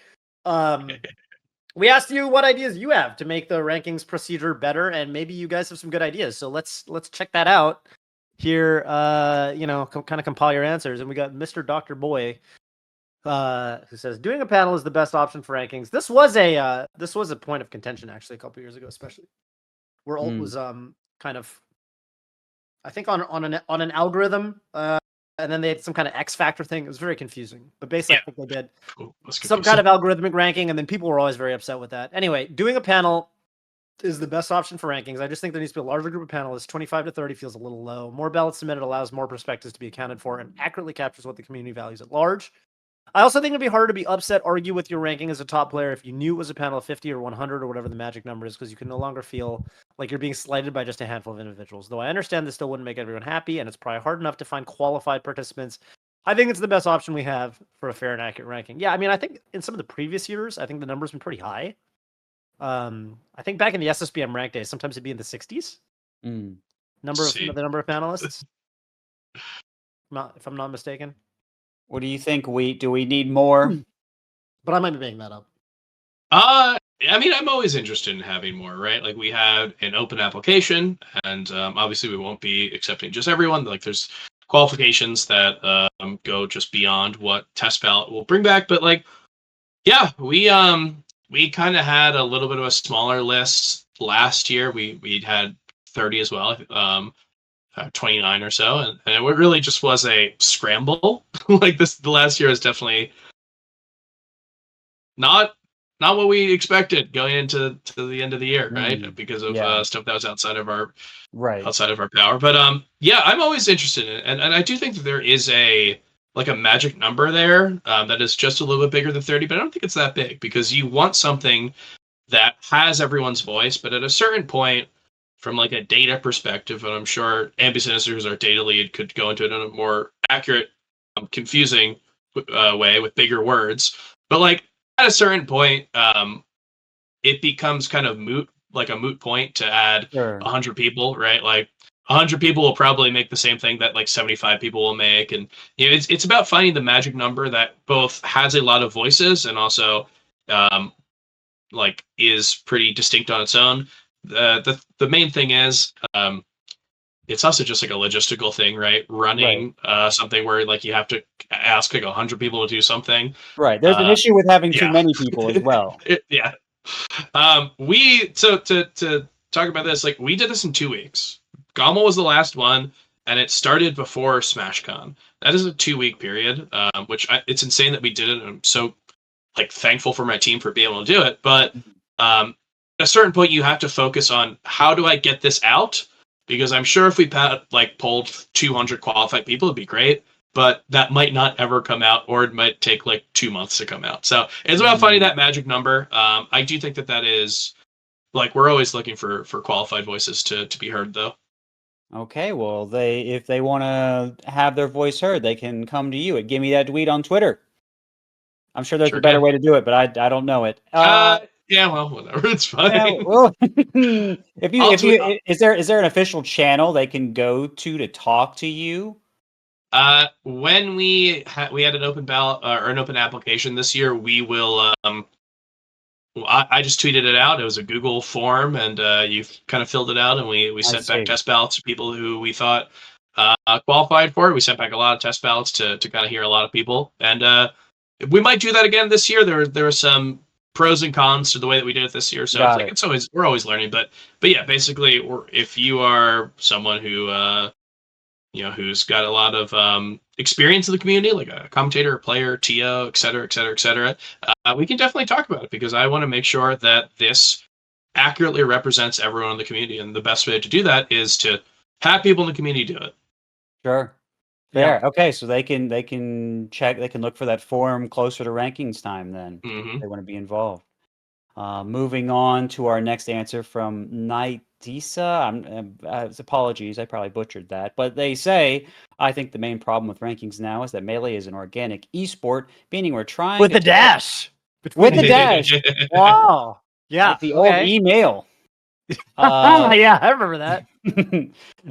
We asked you what ideas you have to make the rankings procedure better, and maybe you guys have some good ideas. So let's check that out here. Kind of compile your answers, and we got Mr. Dr. Boy, who says doing a panel is the best option for rankings. This was a point of contention actually a couple years ago, especially where Alt was kind of, I think on an algorithm, and then they had some kind of X factor thing. It was very confusing, but basically I think they did some kind of algorithmic ranking, and then people were always very upset with that. Anyway, doing a panel is the best option for rankings. I just think there needs to be a larger group of panelists. 25 to 30 feels a little low. More ballots submitted allows more perspectives to be accounted for and accurately captures what the community values at large. I also think it'd be harder to be upset, argue with your ranking as a top player if you knew it was a panel of 50 or 100 or whatever the magic number is, because you can no longer feel like you're being slighted by just a handful of individuals. Though I understand this still wouldn't make everyone happy, and it's probably hard enough to find qualified participants. I think it's the best option we have for a fair and accurate ranking. Yeah, I mean, I think in some of the previous years, I think the number's been pretty high. I think back in the SSBM rank days, sometimes it'd be in the 60s. The number of panelists. If I'm not mistaken. What do you think, Wheat? Do we need more? But I might be making that up. I mean, I'm always interested in having more, right? Like we have an open application, and obviously we won't be accepting just everyone. Like there's qualifications that go just beyond what test ballot will bring back. But like, yeah, we kind of had a little bit of a smaller list last year. We had 30 as well. 29 or so, and it really just was a scramble. Like the last year is definitely not what we expected going into the end of the year, right? Because of stuff that was outside of our power. But yeah, I'm always interested in it, and I do think that there is a magic number there that is just a little bit bigger than 30, but I don't think it's that big because you want something that has everyone's voice, but at a certain point, from like a data perspective, and I'm sure Ambi Sinister, who's our data lead, could go into it in a more accurate, confusing way with bigger words. But like at a certain point, it becomes kind of moot, like a moot point to add 100 people, right? Like 100 people will probably make the same thing that like 75 people will make, and it's about finding the magic number that both has a lot of voices and also um, like is pretty distinct on its own. The main thing is it's also just like a logistical thing, right? Right. Running something where like you have to ask like 100 people to do something. Right. There's an issue with having too Yeah, many people as well. yeah. We so to talk about this, like we did this in 2 weeks. Gama was the last one, and it started before SmashCon. That is a 2 week period, it's insane that we did it. And I'm so like thankful for my team for being able to do it. But at a certain point, you have to focus on how do I get this out? Because I'm sure if we polled 200 qualified people, it'd be great. But that might not ever come out, or it might take like 2 months to come out. So it's about finding that magic number. I do think that is like we're always looking for qualified voices to be heard, though. Okay, well, if they want to have their voice heard, they can come to you at Gimme That Tweet on Twitter. I'm sure there's Sure a better can. way to do it, but I don't know it. Yeah, well, whatever. It's fine. Yeah, well, is there an official channel they can go to talk to you? When we had an open ballot or an open application this year, we will. I just tweeted it out. It was a Google form, and you kind of filled it out, and we sent back test ballots to people who we thought qualified for it. We sent back a lot of test ballots to kind of hear a lot of people, and we might do that again this year. There are some pros and cons to the way that we did it this year, so we're always learning. But yeah, basically, if you are someone who who's got a lot of experience in the community, like a commentator, a player, TO, et cetera, et cetera, et cetera, we can definitely talk about it because I want to make sure that this accurately represents everyone in the community. And the best way to do that is to have people in the community do it. Sure. Fair. Yeah. Okay, so they can check, they can look for that form closer to rankings time then. Mm-hmm. If they want to be involved. Moving on to our next answer from Nightisa. Apologies, I probably butchered that. But they say, I think the main problem with rankings now is that Melee is an organic esport, meaning we're trying with the dash. With the dash. Wow. Yeah. Like the old email. Yeah, I remember that.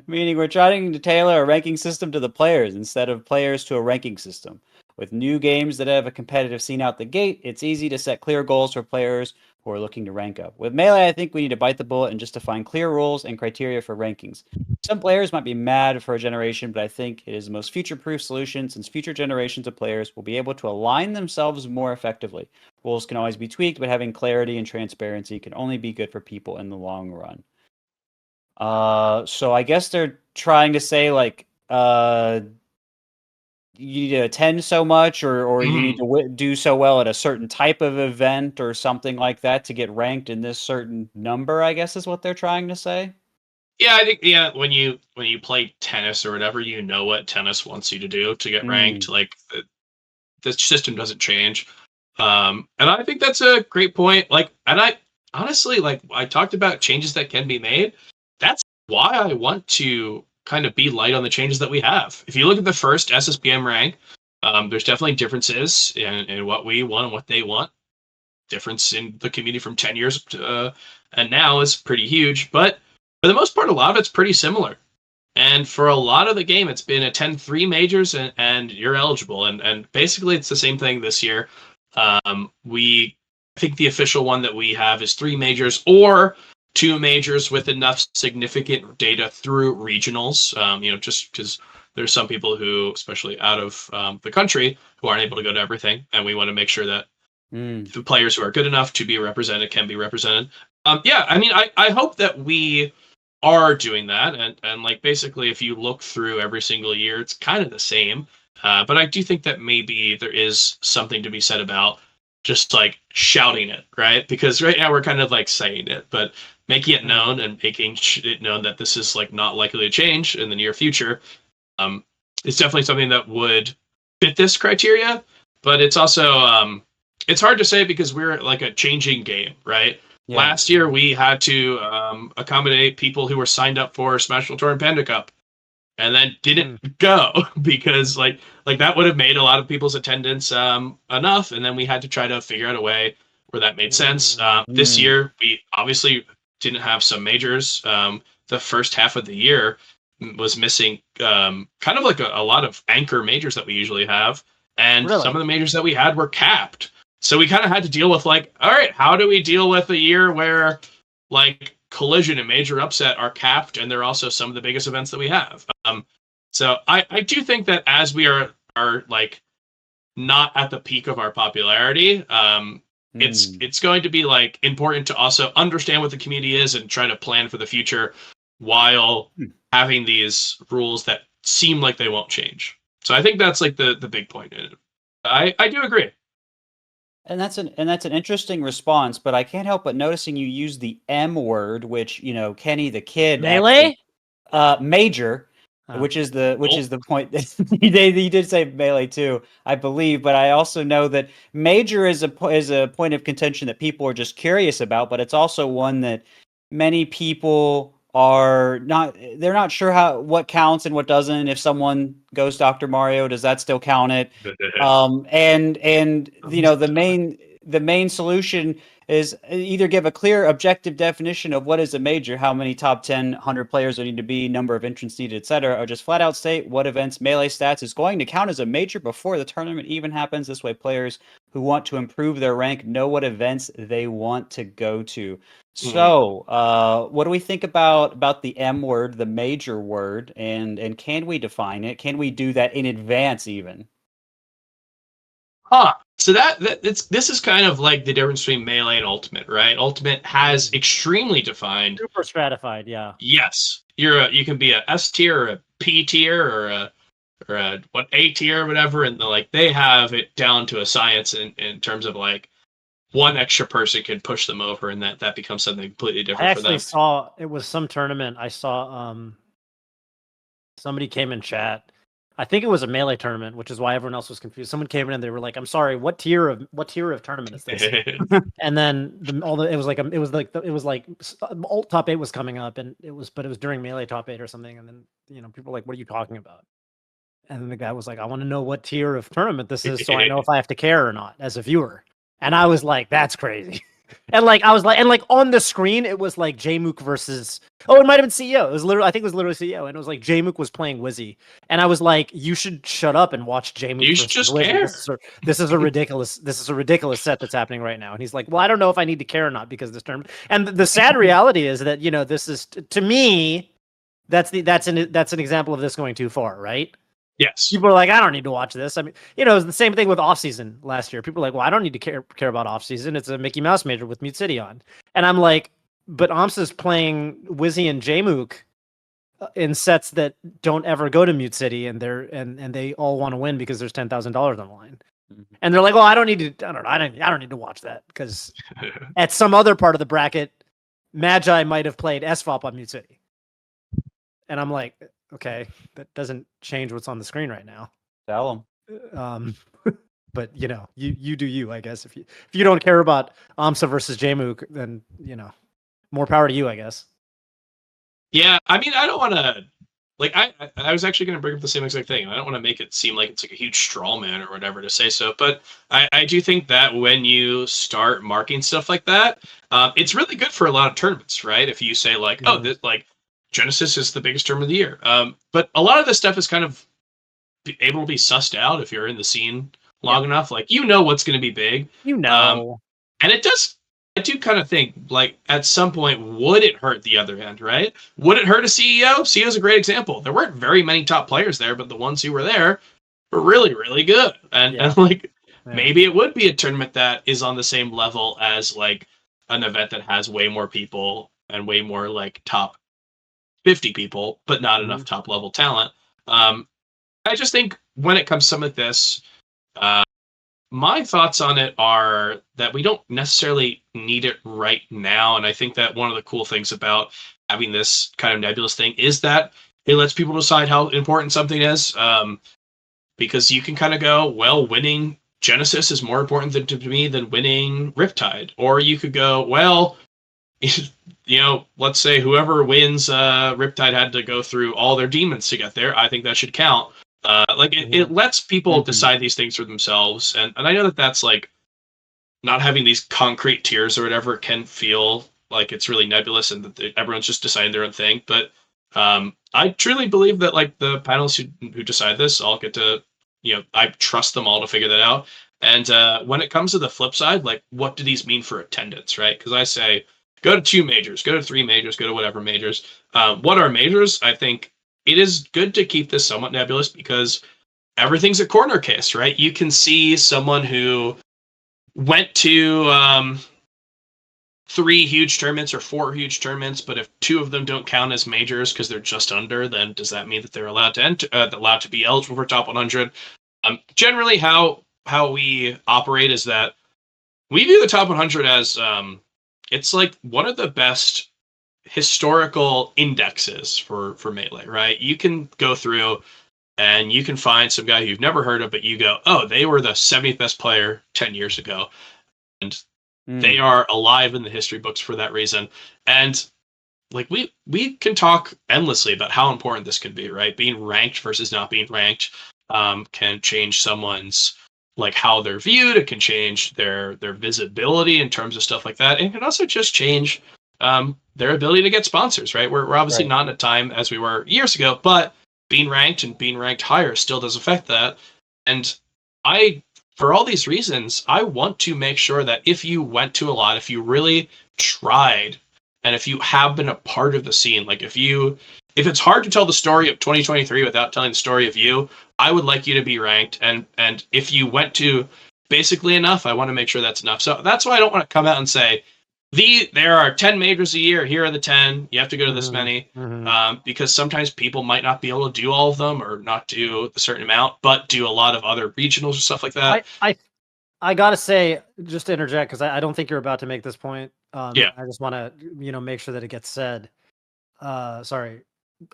Meaning we're trying to tailor a ranking system to the players instead of players to a ranking system. With new games that have a competitive scene out the gate, it's easy to set clear goals for players who are looking to rank up. With Melee, I think we need to bite the bullet and just define clear rules and criteria for rankings. Some players might be mad for a generation, but I think it is the most future-proof solution since future generations of players will be able to align themselves more effectively. Rules can always be tweaked, but having clarity and transparency can only be good for people in the long run. So I guess they're trying to say like you need to attend so much or you need to do so well at a certain type of event or something like that to get ranked in this certain number, I guess is what they're trying to say. Yeah, I think when you play tennis or whatever, you know what tennis wants you to do to get ranked. Like the system doesn't change. And I think that's a great point. Like, and I honestly, like I talked about changes that can be made. That's why I want to kind of be light on the changes that we have. If you look at the first SSBM rank, there's definitely differences in what we want and what they want. Difference in the community from 10 years and now is pretty huge. But for the most part, a lot of it's pretty similar. And for a lot of the game, it's been a 10-3 majors and you're eligible. And basically, it's the same thing this year. I think the official one that we have is 3 majors or 2 majors with enough significant data through regionals. Just because there's some people who, especially out of the country, who aren't able to go to everything. And we want to make sure that the players who are good enough to be represented can be represented. I hope that we are doing that. And like, basically, if you look through every single year, it's kind of the same. But I do think that maybe there is something to be said about just like shouting it, right? Because right now we're kind of like saying it, but making it known and making it known that this is like not likely to change in the near future is definitely something that would fit this criteria. But it's also it's hard to say because we're like a changing game, right? Yeah. Last year we had to accommodate people who were signed up for Smash Tour and Panda Cup and then didn't go because like that would have made a lot of people's attendance enough, and then we had to try to figure out a way where that made sense. This year we obviously didn't have some majors the first half of the year, was missing kind of like a lot of anchor majors that we usually have, and Really? some of the majors that we had were capped. So we kind of had to deal with like, all right, how do we deal with a year where like Collision and Major Upset are capped, and they're also some of the biggest events that we have. So I do think that as we are like not at the peak of our popularity, it's going to be like important to also understand what the community is and try to plan for the future while having these rules that seem like they won't change. So I think that's like the big point in it. I do agree. And that's an interesting response, but I can't help but noticing you use the M word, which, you know, Kenny the Kid Melee? major, Oh. which is the point that he did say melee too, I believe, but I also know that major is a point of contention that people are just curious about, but it's also one that many people are not they're not sure what counts and what doesn't. If someone goes Dr. Mario, does that still count it? And you know, the main solution is either give a clear objective definition of what is a major, how many top 10 100 players there need to be, number of entrants needed, etc., or just flat out state what events melee stats is going to count as a major before the tournament even happens. This way players who want to improve their rank know what events they want to go to. So, what do we think about the M word, the major word, and can we define it? Can we do that in advance even? So this is kind of like the difference between melee and ultimate, right? Ultimate has extremely defined. Super stratified, yeah. Yes, you can be a S tier or a P tier or a what A tier or whatever, and they have it down to a science in terms of like one extra person can push them over, and that becomes something completely different for them. I actually saw it was some tournament. I saw somebody came in chat. I think it was a melee tournament, which is why everyone else was confused. Someone came in and they were like, "I'm sorry, what tier of tournament is this?" And then it was like alt top 8 was coming up, and it was during melee top 8 or something. And then, you know, people were like, "What are you talking about?" And then the guy was like, "I want to know what tier of tournament this is, so I know if I have to care or not as a viewer." And I was like, "That's crazy." And on the screen, it was like Jmook versus. Oh, it might have been CEO. It was literally, I think it was literally CEO, and it was like Jmook was playing Wizzy, and I was like, "You should shut up and watch Jmook." You should just Wizzy. care. This is a ridiculous set that's happening right now. And he's like, "Well, I don't know if I need to care or not because this tournament." And the sad reality is that, you know, this is to me, that's an example of this going too far, right? Yes. People are like, "I don't need to watch this." I mean, you know, it's the same thing with off-season last year. People are like, "Well, I don't need to care about off-season. It's a Mickey Mouse major with Mute City on." And I'm like, but Amsa's playing Wizzy and Jmook in sets that don't ever go to Mute City, and they all want to win because there's $10,000 on the line. And they're like, "Well, I don't need to. I don't need to watch that because at some other part of the bracket, Magi might have played SFOP on Mute City." And I'm like, okay, that doesn't change what's on the screen right now. Tell them. But you know, you do you, I guess. If you don't care about Amsa versus Jmook, then, you know, more power to you, I guess. Yeah, I mean, I don't want to like I was actually going to bring up the same exact thing. I don't want to make it seem like it's like a huge straw man or whatever to say so, but I do think that when you start marking stuff like that, it's really good for a lot of tournaments, right? If you say like, oh, this like Genesis is the biggest tournament of the year, but a lot of this stuff is kind of able to be sussed out if you're in the scene long enough. Like, you know what's going to be big, you know, and it does. I do kind of think, like, at some point, would it hurt the other end, right? Would it hurt a CEO? CEO is a great example. There weren't very many top players there, but the ones who were there were really, really good. And maybe it would be a tournament that is on the same level as, like, an event that has way more people and way more, like, top 50 people, but not enough top-level talent. I just think when it comes to some of this, my thoughts on it are that we don't necessarily need it right now. And I think that one of the cool things about having this kind of nebulous thing is that it lets people decide how important something is. Because you can kind of go, well, winning Genesis is more important to me than winning Riptide. Or you could go, well, you know, let's say whoever wins Riptide had to go through all their demons to get there. I think that should count. It lets people decide these things for themselves, and I know that that's like not having these concrete tiers or whatever can feel like it's really nebulous and that everyone's just deciding their own thing. But I truly believe that like the panelists who decide this all get to, I trust them all to figure that out. And when it comes to the flip side, like what do these mean for attendance, right? Because I say go to 2 majors, go to 3 majors, go to whatever majors. What are majors? I think it is good to keep this somewhat nebulous because everything's a corner case, right? You can see someone who went to 3 huge tournaments or 4 huge tournaments, but if 2 of them don't count as majors because they're just under, then does that mean that they're allowed to allowed to be eligible for top 100? Generally, how we operate is that we view the top 100 as it's like one of the best historical indexes for Melee, right? You can go through and you can find some guy who you've never heard of, but you go, oh, they were the 70th best player 10 years ago. And they are alive in the history books for that reason. And like we can talk endlessly about how important this can be, right? Being ranked versus not being ranked can change someone's like how they're viewed. It can change their visibility in terms of stuff like that. And it can also just change their ability to get sponsors, right? We're obviously not in a time as we were years ago, but being ranked and being ranked higher still does affect that. And for all these reasons, I want to make sure that if you went to a lot, if you really tried, and if you have been a part of the scene, like if it's hard to tell the story of 2023 without telling the story of you, I would like you to be ranked. And if you went to basically enough, I want to make sure that's enough. So that's why I don't want to come out and say, there are 10 majors a year. Here are the 10. You have to go to this many. Because sometimes people might not be able to do all of them or not do a certain amount, but do a lot of other regionals or stuff like that. I gotta say, just to interject, because I don't think you're about to make this point. Yeah. I just want to, make sure that it gets said. Sorry.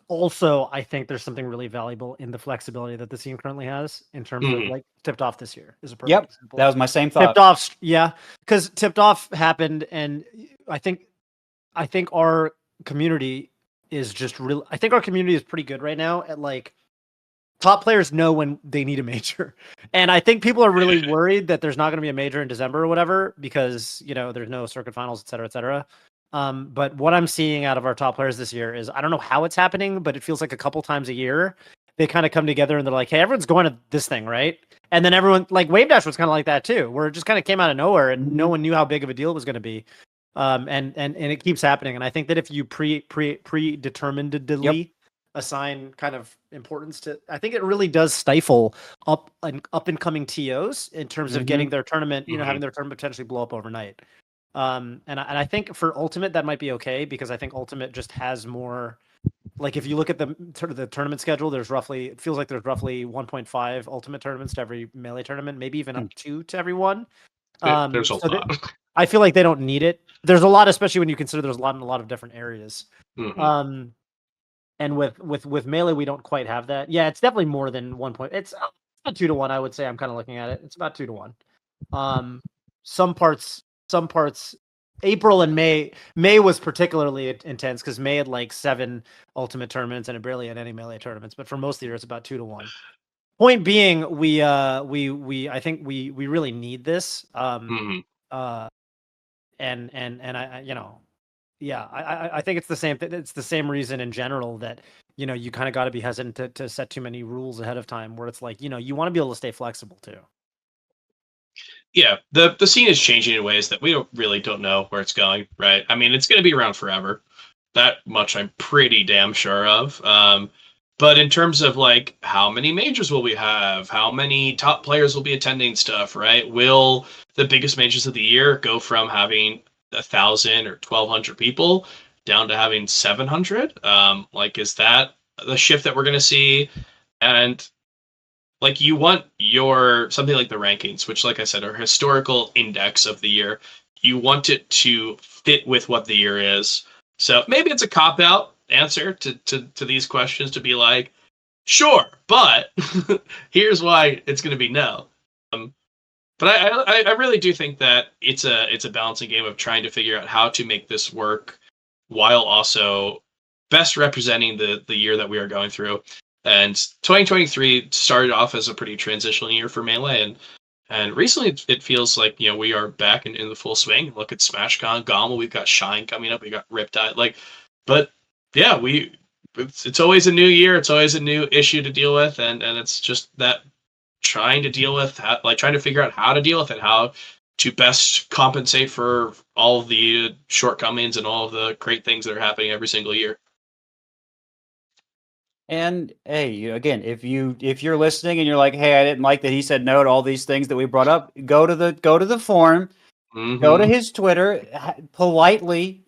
Also, I think there's something really valuable in the flexibility that the scene currently has in terms of like Tipped Off this year is a perfect example. That was my same thought. Tipped Off, yeah, because Tipped Off happened, and I think our community is just real. I think our community is pretty good right now at like top players know when they need a major. And I think people are really worried that there's not going to be a major in December or whatever, because, there's no circuit finals, et cetera, et cetera. But what I'm seeing out of our top players this year is, I don't know how it's happening, but it feels like a couple times a year, they kind of come together and they're like, hey, everyone's going to this thing, right? And then everyone, like Wave Dash was kind of like that too, where it just kind of came out of nowhere and no one knew how big of a deal it was going to be. And it keeps happening. And I think that if you predeterminedly assign kind of importance to, I think it really does stifle up and coming TOs in terms of getting their tournament, having their tournament potentially blow up overnight. And I think for Ultimate that might be okay, because I think Ultimate just has more, like if you look at the tournament schedule, it feels like there's roughly 1.5 Ultimate tournaments to every Melee tournament, maybe even up 2 to every one. There's a lot. I feel like they don't need it. There's a lot, especially when you consider there's a lot in a lot of different areas. And with Melee, we don't quite have that. Yeah, it's definitely more than 1 point. It's about 2 to 1, I would say. I'm kind of looking at it. It's about 2 to 1. Some parts, April and May was particularly intense because May had like 7 Ultimate tournaments and it barely had any Melee tournaments. But for most of the year, it's about 2 to 1. Point being, I think we really need this. And I I think it's the same. It's the same reason in general that you kind of got to be hesitant to set too many rules ahead of time. Where it's like you want to be able to stay flexible too. Yeah, the scene is changing in ways that we don't know where it's going. Right? I mean, it's going to be around forever. That much I'm pretty damn sure of. But in terms of like how many majors will we have? How many top players will be attending stuff? Right? Will the biggest majors of the year go from having 1,000 or 1,200 people down to having 700? Like, is that the shift that we're going to see? And like, you want your something like the rankings, which, like I said, are historical index of the year. You want it to fit with what the year is. So maybe it's a cop-out answer to these questions to be like, sure, but here's why it's going to be no. But I really do think that it's a balancing game of trying to figure out how to make this work while also best representing the year that we are going through. And 2023 started off as a pretty transitional year for Melee, and recently it feels like we are back in the full swing. Look at SmashCon, Gommel, we've got Shine coming up, we got Riptide, but yeah, it's always a new year. It's always a new issue to deal with, and it's just that trying to deal with trying to figure out how to deal with it, how to best compensate for all of the shortcomings and all of the great things that are happening every single year. And hey, again, if you're listening and you're like, hey, I didn't like that he said no to all these things that we brought up, go to the forum, go to his Twitter, politely,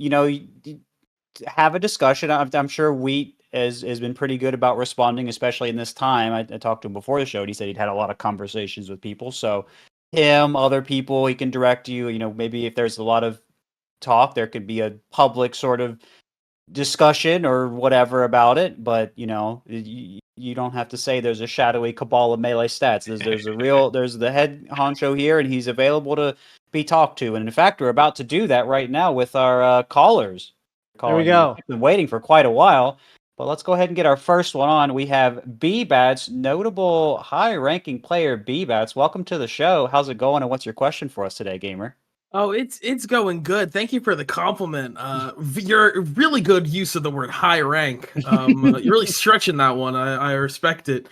have a discussion. I'm sure Wheat has been pretty good about responding, especially in this time. I talked to him before the show, and he said he'd had a lot of conversations with people. So him, other people, he can direct you. Maybe if there's a lot of talk, there could be a public sort of discussion or whatever about it. But you don't have to say there's a shadowy cabal of Melee stats. There's the head honcho here, and he's available to be talked to. And in fact, we're about to do that right now with our callers. There we go. We've been waiting for quite a while, but let's go ahead and get our first one on. We have B-Bats, notable high-ranking player B-Bats. Welcome to the show. How's it going, and what's your question for us today, gamer? Oh, it's going good. Thank you for the compliment. Your really good use of the word high rank. You're really stretching that one. I respect it.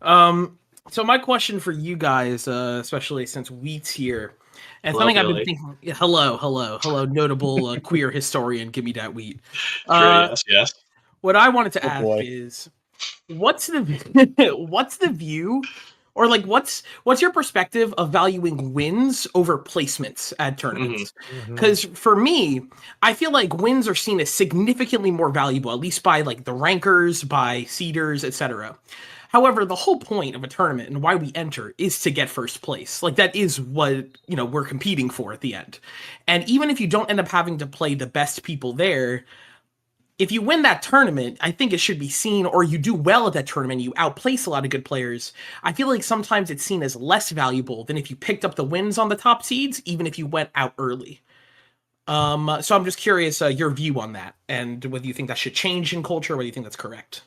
So my question for you guys, especially since Wheat's here, and Hello, something I've Billy. been thinking. Yeah, hello, notable queer historian. Give me that Wheat. Sure, yes. What I wanted to ask boy. is, what's the view, or like what's your perspective of valuing wins over placements at tournaments? Because for me, I feel like wins are seen as significantly more valuable, at least by like the rankers, by seeders, etc. However, the whole point of a tournament and why we enter is to get first place. Like that is what, we're competing for at the end. And even if you don't end up having to play the best people there, if you win that tournament, I think it should be seen, or you do well at that tournament, you outplace a lot of good players. I feel like sometimes it's seen as less valuable than if you picked up the wins on the top seeds, even if you went out early. So I'm just curious your view on that, and whether you think that should change in culture, whether you think that's correct.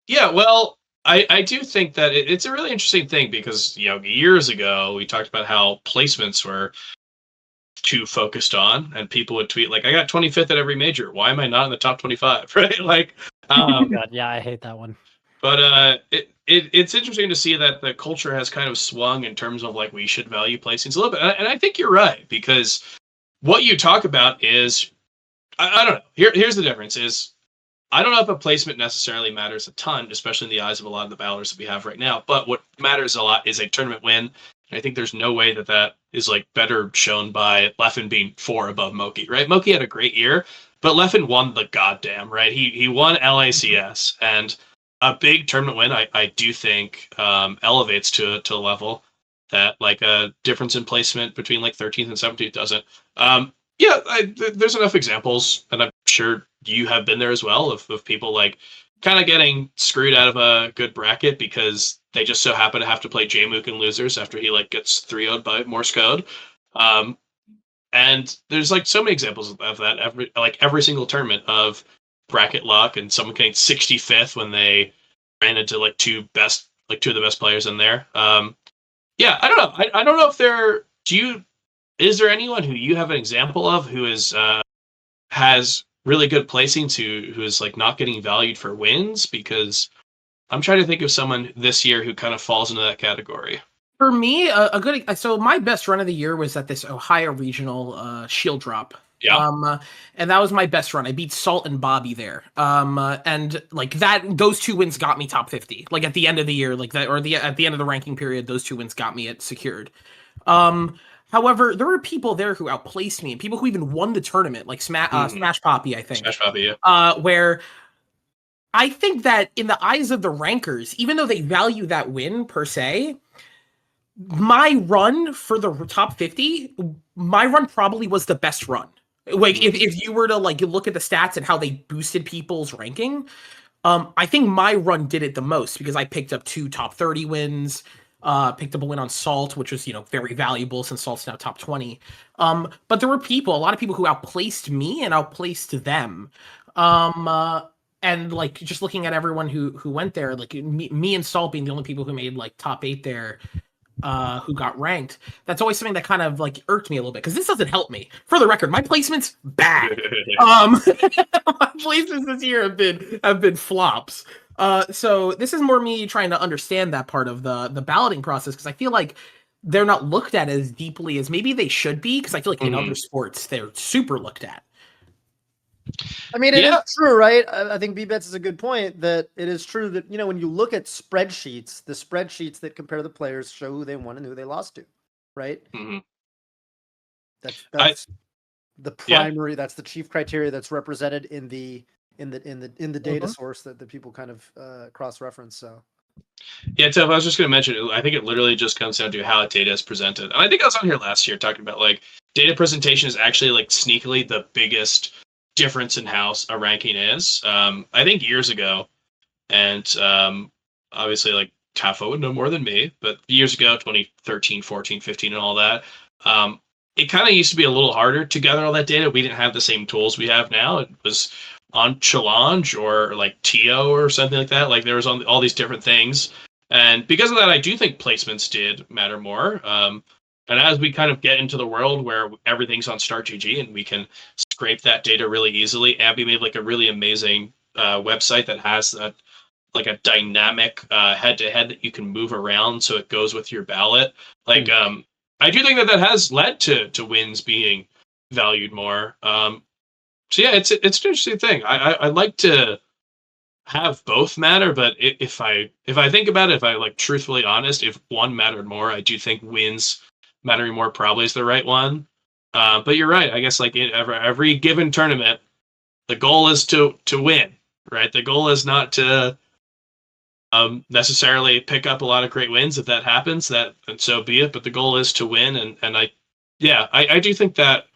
Yeah, well, I do think that it's a really interesting thing because, years ago we talked about how placements were too focused on, and people would tweet like, I got 25th at every major. Why am I not in the top 25? Right? Like, God, yeah, I hate that one. But it's interesting to see that the culture has kind of swung in terms of like we should value placings a little bit, and I think you're right, because what you talk about is I don't know. Here's the difference is I don't know if a placement necessarily matters a ton, especially in the eyes of a lot of the battlers that we have right now. But what matters a lot is a tournament win. And I think there's no way that is like better shown by Leffen being 4 above Moki, right? Moki had a great year, but Leffen won the goddamn, right? He won LACS, and a big tournament win, I do think elevates to a level that like a difference in placement between like 13th and 17th doesn't. There's enough examples, and I'm sure you have been there as well, of people like kind of getting screwed out of a good bracket because they just so happen to have to play Jmook and losers after he like gets 3-0'd by Morse code. And there's like so many examples of that every single tournament of bracket luck and someone getting 65th when they ran into like two of the best players in there. I don't know. I don't know if is there anyone who you have an example of who has really good placings who is like not getting valued for wins? Because I'm trying to think of someone this year who kind of falls into that category. For me, so my best run of the year was at this Ohio regional shield drop. Yeah. And that was my best run. I beat Salt and Bobby there. And like those 2 wins got me top 50. Like at the end of the year, like that, or at the end of the ranking period, those 2 wins got me it secured. However, there were people there who outplaced me, and people who even won the tournament, like Smash Poppy, I think. Smash Poppy, yeah. Where I think that in the eyes of the rankers, even though they value that win per se, my run for the top 50, my run probably was the best run. Like if you were to like look at the stats and how they boosted people's ranking, I think my run did it the most because I picked up 2 top 30 wins. Picked up a win on Salt, which was, very valuable since Salt's now top 20. But there were a lot of people who outplaced me and outplaced them. And like just looking at everyone who went there, like me and Salt being the only people who made like top 8 there, who got ranked, that's always something that kind of like irked me a little bit because this doesn't help me. For the record, my placements bad. My placements this year have been flops. So this is more me trying to understand that part of the balloting process because I feel like they're not looked at as deeply as maybe they should be because I feel like in other sports they're super looked at. I mean, it is true, right? I think B-Bets is a good point that it is true that, you know, when you look at spreadsheets, the spreadsheets that compare the players show who they won and who they lost to, right? Mm-hmm. That's the primary, that's the chief criteria that's represented in the data source that the people kind of cross-reference. So yeah, Toph, I was just going to mention, I think it literally just comes down to how data is presented. And I think I was on here last year talking about like data presentation is actually like sneakily the biggest difference in how a ranking is. I think years ago, and obviously like Tafo would know more than me, but years ago, 2013, 14, 15, and all that, it kind of used to be a little harder to gather all that data. We didn't have the same tools we have now. It was on Challenge or like TO or something like that. Like there was all these different things. And because of that, I do think placements did matter more. And as we kind of get into the world where everything's on StartGG and we can scrape that data really easily, Abby made like a really amazing website that has like a dynamic head-to-head that you can move around so it goes with your ballot. Like, I do think that has led to wins being valued more. So yeah, it's an interesting thing. I like to have both matter, but if I think about it, if I like truthfully honest, if one mattered more, I do think wins mattering more probably is the right one. But you're right. I guess like in every given tournament, the goal is to win, right? The goal is not to necessarily pick up a lot of great wins. If that happens, and so be it. But the goal is to win, and I do think that.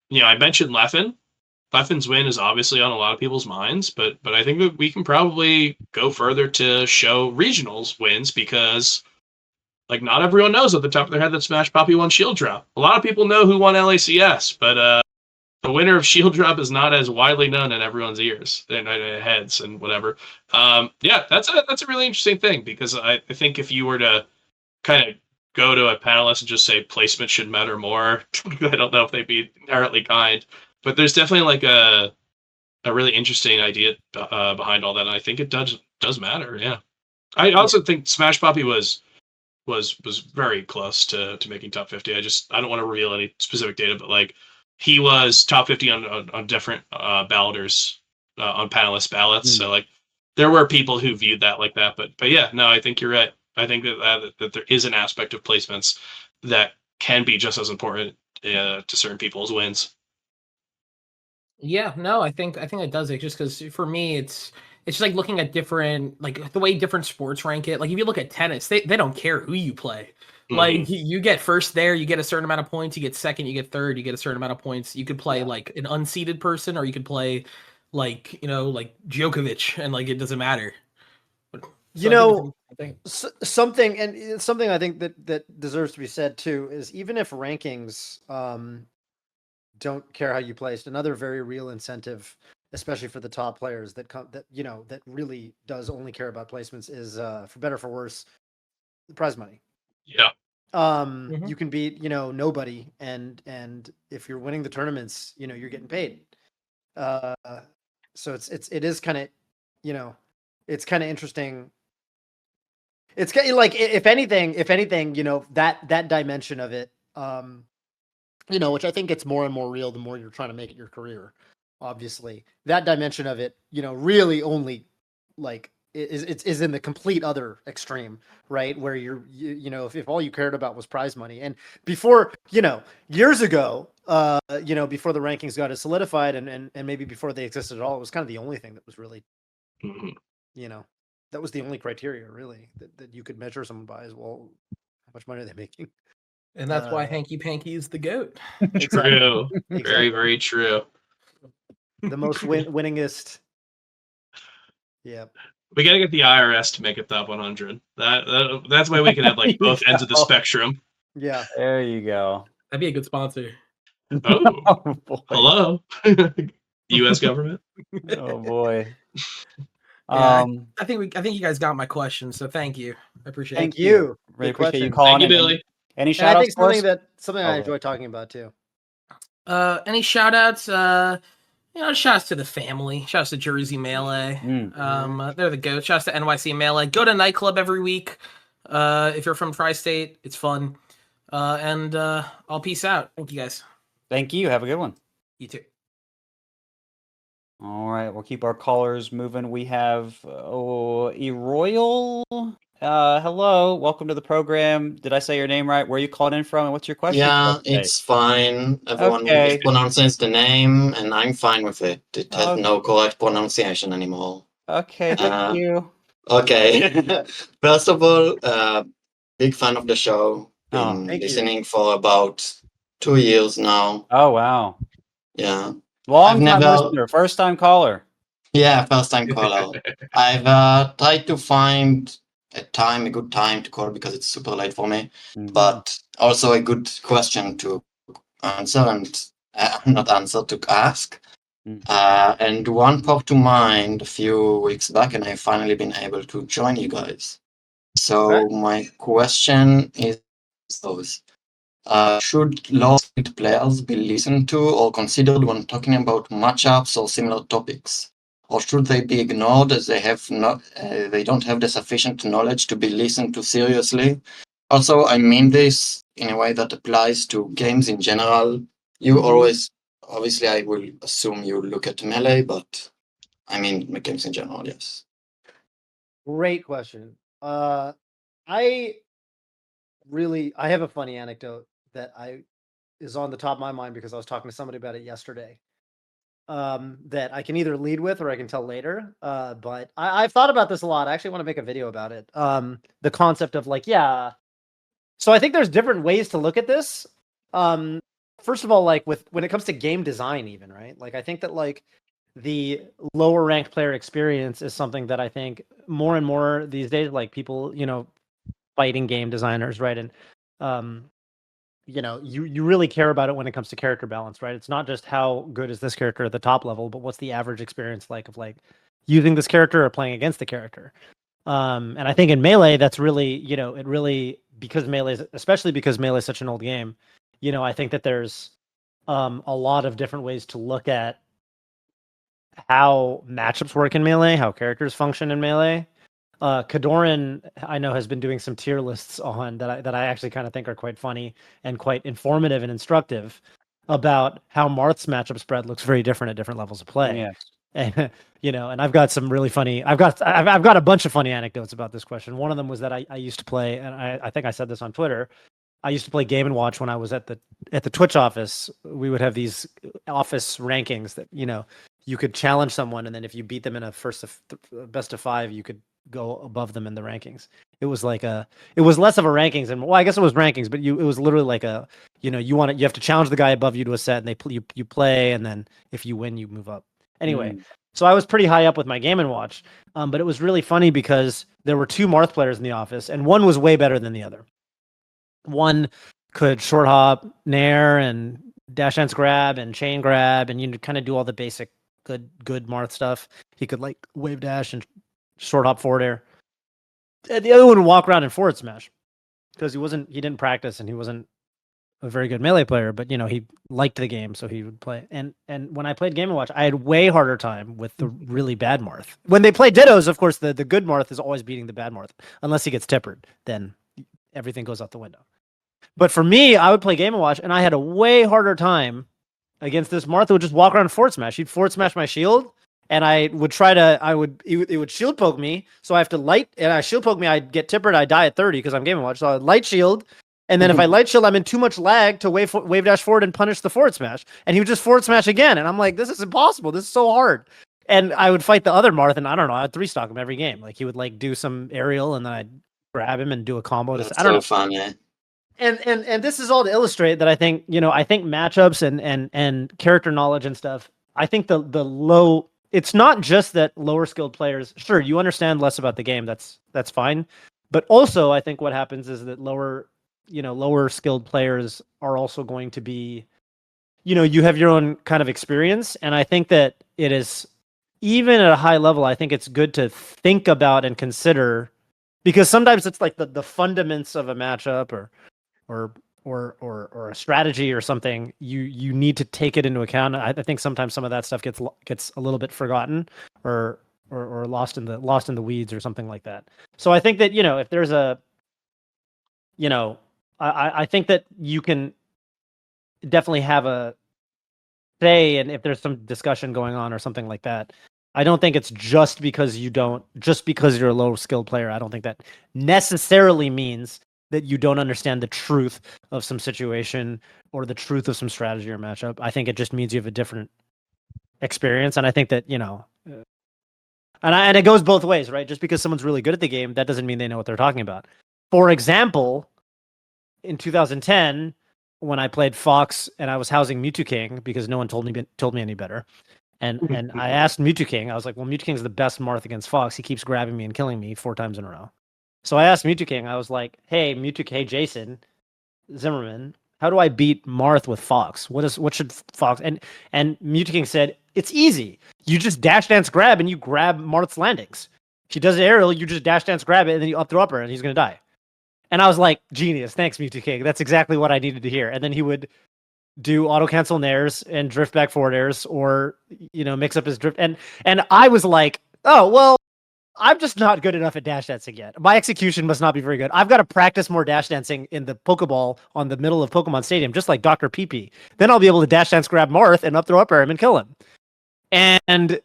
You know, I mentioned Leffen. Leffen's win is obviously on a lot of people's minds, but I think that we can probably go further to show regionals wins because, like, not everyone knows at the top of their head that Smash Poppy won Shield Drop. A lot of people know who won LACS, but the winner of Shield Drop is not as widely known in everyone's ears and heads and whatever. That's a really interesting thing because I think if you were to kind of go to a panelist and just say placement should matter more, I don't know if they'd be inherently kind. But there's definitely like a really interesting idea behind all that, and I think it does matter. Yeah, I also think Smash Poppy was very close to making top 50. I don't want to reveal any specific data, but like he was top 50 on different balloters on panelist ballots. So like there were people who viewed that like that, but yeah, no, I think you're right. I think that there is an aspect of placements that can be just as important to certain people's wins. Yeah, no, I think it does it just because for me it's just like looking at different like the way different sports rank it. Like if you look at tennis, they don't care who you play. Like you get first there, you get a certain amount of points, you get second, you get third, you get a certain amount of points. You could play like an unseeded person or you could play like, you know, like Djokovic and like it doesn't matter. Something I think that deserves to be said too is even if rankings don't care how you placed, another very real incentive, especially for the top players that really does only care about placements is for better or for worse, the prize money. Yeah. You can beat, nobody and if you're winning the tournaments, you're getting paid. So it is kind of, it's kind of interesting. It's like if anything, that dimension of it, which I think gets more and more real the more you're trying to make it your career. Obviously, that dimension of it, really only like is in the complete other extreme, right? Where if all you cared about was prize money, and before, years ago, before the rankings got as solidified, and maybe before they existed at all, it was kind of the only thing that was really, that was the only criteria really that you could measure someone by as well. How much money are they making? And that's why Hanky Panky is the GOAT. True. Exactly. Very, very true. The most winningest. Yeah. We got to get the IRS to make it top 100. That's why we can have like both ends of the spectrum. Yeah. There you go. That'd be a good sponsor. Oh, hello, U.S. government. Oh boy. Yeah, I think you guys got my question, so thank you. I appreciate it. Thank you. Really Good appreciate you question. calling. Thank you, in. Billy. Any And shout I outs think for something us? I Oh, enjoy talking about too. Any shout outs? Shouts to the family. Shouts to Jersey Melee. They're the goats. Shouts to NYC Melee. Go to nightclub every week. If you're from Tri-State, it's fun. And I'll peace out. Thank you guys. thank you. Have a good one. You too. All right, we'll keep our callers moving. We have Eroyal. Hello, welcome to the program. Did I say your name right? Where are you calling in from, and what's your question for Yeah, us today? it's fine. Everyone Okay. mispronounces the name, and I'm fine with it. It has Okay. no correct pronunciation anymore. Okay, thank you. Okay. First of all, big fan of the show. Oh, Been thank you. listening for about 2 years now. Oh, wow. Yeah. Long I've time never, listener, first time caller. yeah, first time caller. I've tried to find a good time to call because it's super late for me, but also a good question to answer and not answer to ask. And one popped to mind a few weeks back, and I've finally been able to join you guys. So my question is those. Should low-skilled players be listened to or considered when talking about matchups or similar topics? Or should they be ignored as they don't have the sufficient knowledge to be listened to seriously? Also, I mean this in a way that applies to games in general. You always, obviously, I will assume you look at Melee, but I mean games in general, yes. Great question. I have a funny anecdote that is on the top of my mind because I was talking to somebody about it yesterday. That I can either lead with or I can tell later. But I've thought about this a lot. I actually want to make a video about it. The concept of like, yeah. So I think there's different ways to look at this. First of all, like when it comes to game design, even right, like I think that like the lower ranked player experience is something that I think more and more these days, like people, fighting game designers, right, and you really care about it when it comes to character balance, right? It's not just how good is this character at the top level, but what's the average experience like of like using this character or playing against the character. And I think in Melee, that's really, it really, especially because Melee is such an old game, I think that there's a lot of different ways to look at how matchups work in Melee, how characters function in Melee. Kadoran, I know, has been doing some tier lists on that I actually kind of think are quite funny and quite informative and instructive about how Marth's matchup spread looks very different at different levels of play. Yes. And and I've got some really funny. I've got a bunch of funny anecdotes about this question. One of them was that I used to play, and I think I said this on Twitter. I used to play Game and Watch when I was at the Twitch office. We would have these office rankings that you could challenge someone, and then if you beat them in a best of 5, you could go above them in the rankings. It was less of a rankings, and I guess it was rankings, but it was literally like you have to challenge the guy above you to a set, and you play, and then if you win, you move up. Anyway, so I was pretty high up with my Game and Watch, but it was really funny because there were 2 Marth players in the office, and one was way better than the other. One could short hop, nair, and dash ants grab, and chain grab, and you kind of do all the basic good Marth stuff. He could like wave dash and short hop forward air. And the other one would walk around and forward smash because he didn't practice and he wasn't a very good Melee player, but he liked the game, so he would play. And when I played Game & Watch, I had way harder time with the really bad Marth. When they play Dittos, of course, the good Marth is always beating the bad Marth, unless he gets tippered, then everything goes out the window. But for me, I would play Game & Watch, and I had a way harder time against this Marth who would just walk around and forward smash. He'd forward smash my shield, and I would it would shield poke me, so I have to light, and I shield poke me, I'd get tippered, I'd die at 30 because I'm Game & Watch, so I'd light shield, and then if I light shield, I'm in too much lag to wave dash forward and punish the forward smash. And he would just forward smash again. And I'm like, this is impossible. This is so hard. And I would fight the other Marth, and I don't know, I'd 3-stock him every game. Like he would like do some aerial, and then I'd grab him and do a combo. That's I don't know. fun, yeah. And this is all to illustrate that I think matchups and character knowledge and stuff. I think the low. It's not just that lower skilled players. Sure, you understand less about the game. That's fine. But also, I think what happens is that lower skilled players are also going to be, you have your own kind of experience. And I think that it is, even at a high level, I think it's good to think about and consider because sometimes it's like the fundaments of a matchup or a strategy or something. You need to take it into account. I think sometimes some of that stuff gets a little bit forgotten or lost in the weeds or something like that. So I think that if there's a I think that you can definitely have a say, and if there's some discussion going on or something like that. I don't think it's just because you're a low skilled player. I don't think that necessarily means that you don't understand the truth of some situation or the truth of some strategy or matchup. I think it just means you have a different experience, and I think that and it goes both ways, right? Just because someone's really good at the game, that doesn't mean they know what they're talking about. For example, in 2010, when I played Fox and I was housing Mewtwo King because no one told me any better. And I asked Mewtwo King, I was like, well, Mewtwo King's the best Marth against Fox. He keeps grabbing me and killing me 4 times in a row. So I asked Mewtwo King, I was like, hey, Jason Zimmerman, how do I beat Marth with Fox? What should Fox? And Mewtwo King said, it's easy. You just dash dance grab and you grab Marth's landings. If she does an aerial, you just dash dance grab it and then you up throw upper and he's gonna die. And I was like, genius, thanks, Mewtwo King. That's exactly what I needed to hear. And then he would do auto cancel nairs and drift back forward airs, or mix up his drift. And I was like, oh well, I'm just not good enough at dash dancing yet. My execution must not be very good. I've got to practice more dash dancing in the Pokeball on the middle of Pokemon Stadium, just like Dr. PP. Then I'll be able to dash dance grab Marth and up throw up air him and kill him. And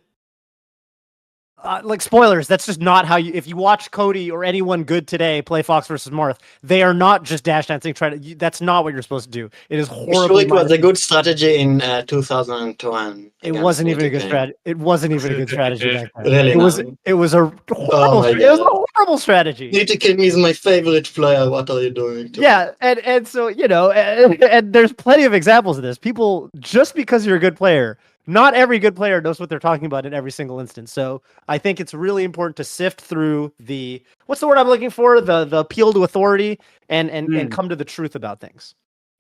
like spoilers, that's just not how you. If you watch Cody or anyone good today play Fox versus Marth, they are not just dash dancing. That's not what you're supposed to do. It is horrible. It was a good strategy in 2010. It wasn't even a good strategy. It wasn't even a good strategy back then. Really, it was a horrible. It was a horrible strategy. Mewtwo King is my favorite player. What are you doing? Yeah, and so and there's plenty of examples of this. People, just because you're a good player. Not every good player knows what they're talking about in every single instance. So I think it's really important to sift through what's the word I'm looking for? The appeal to authority and come to the truth about things.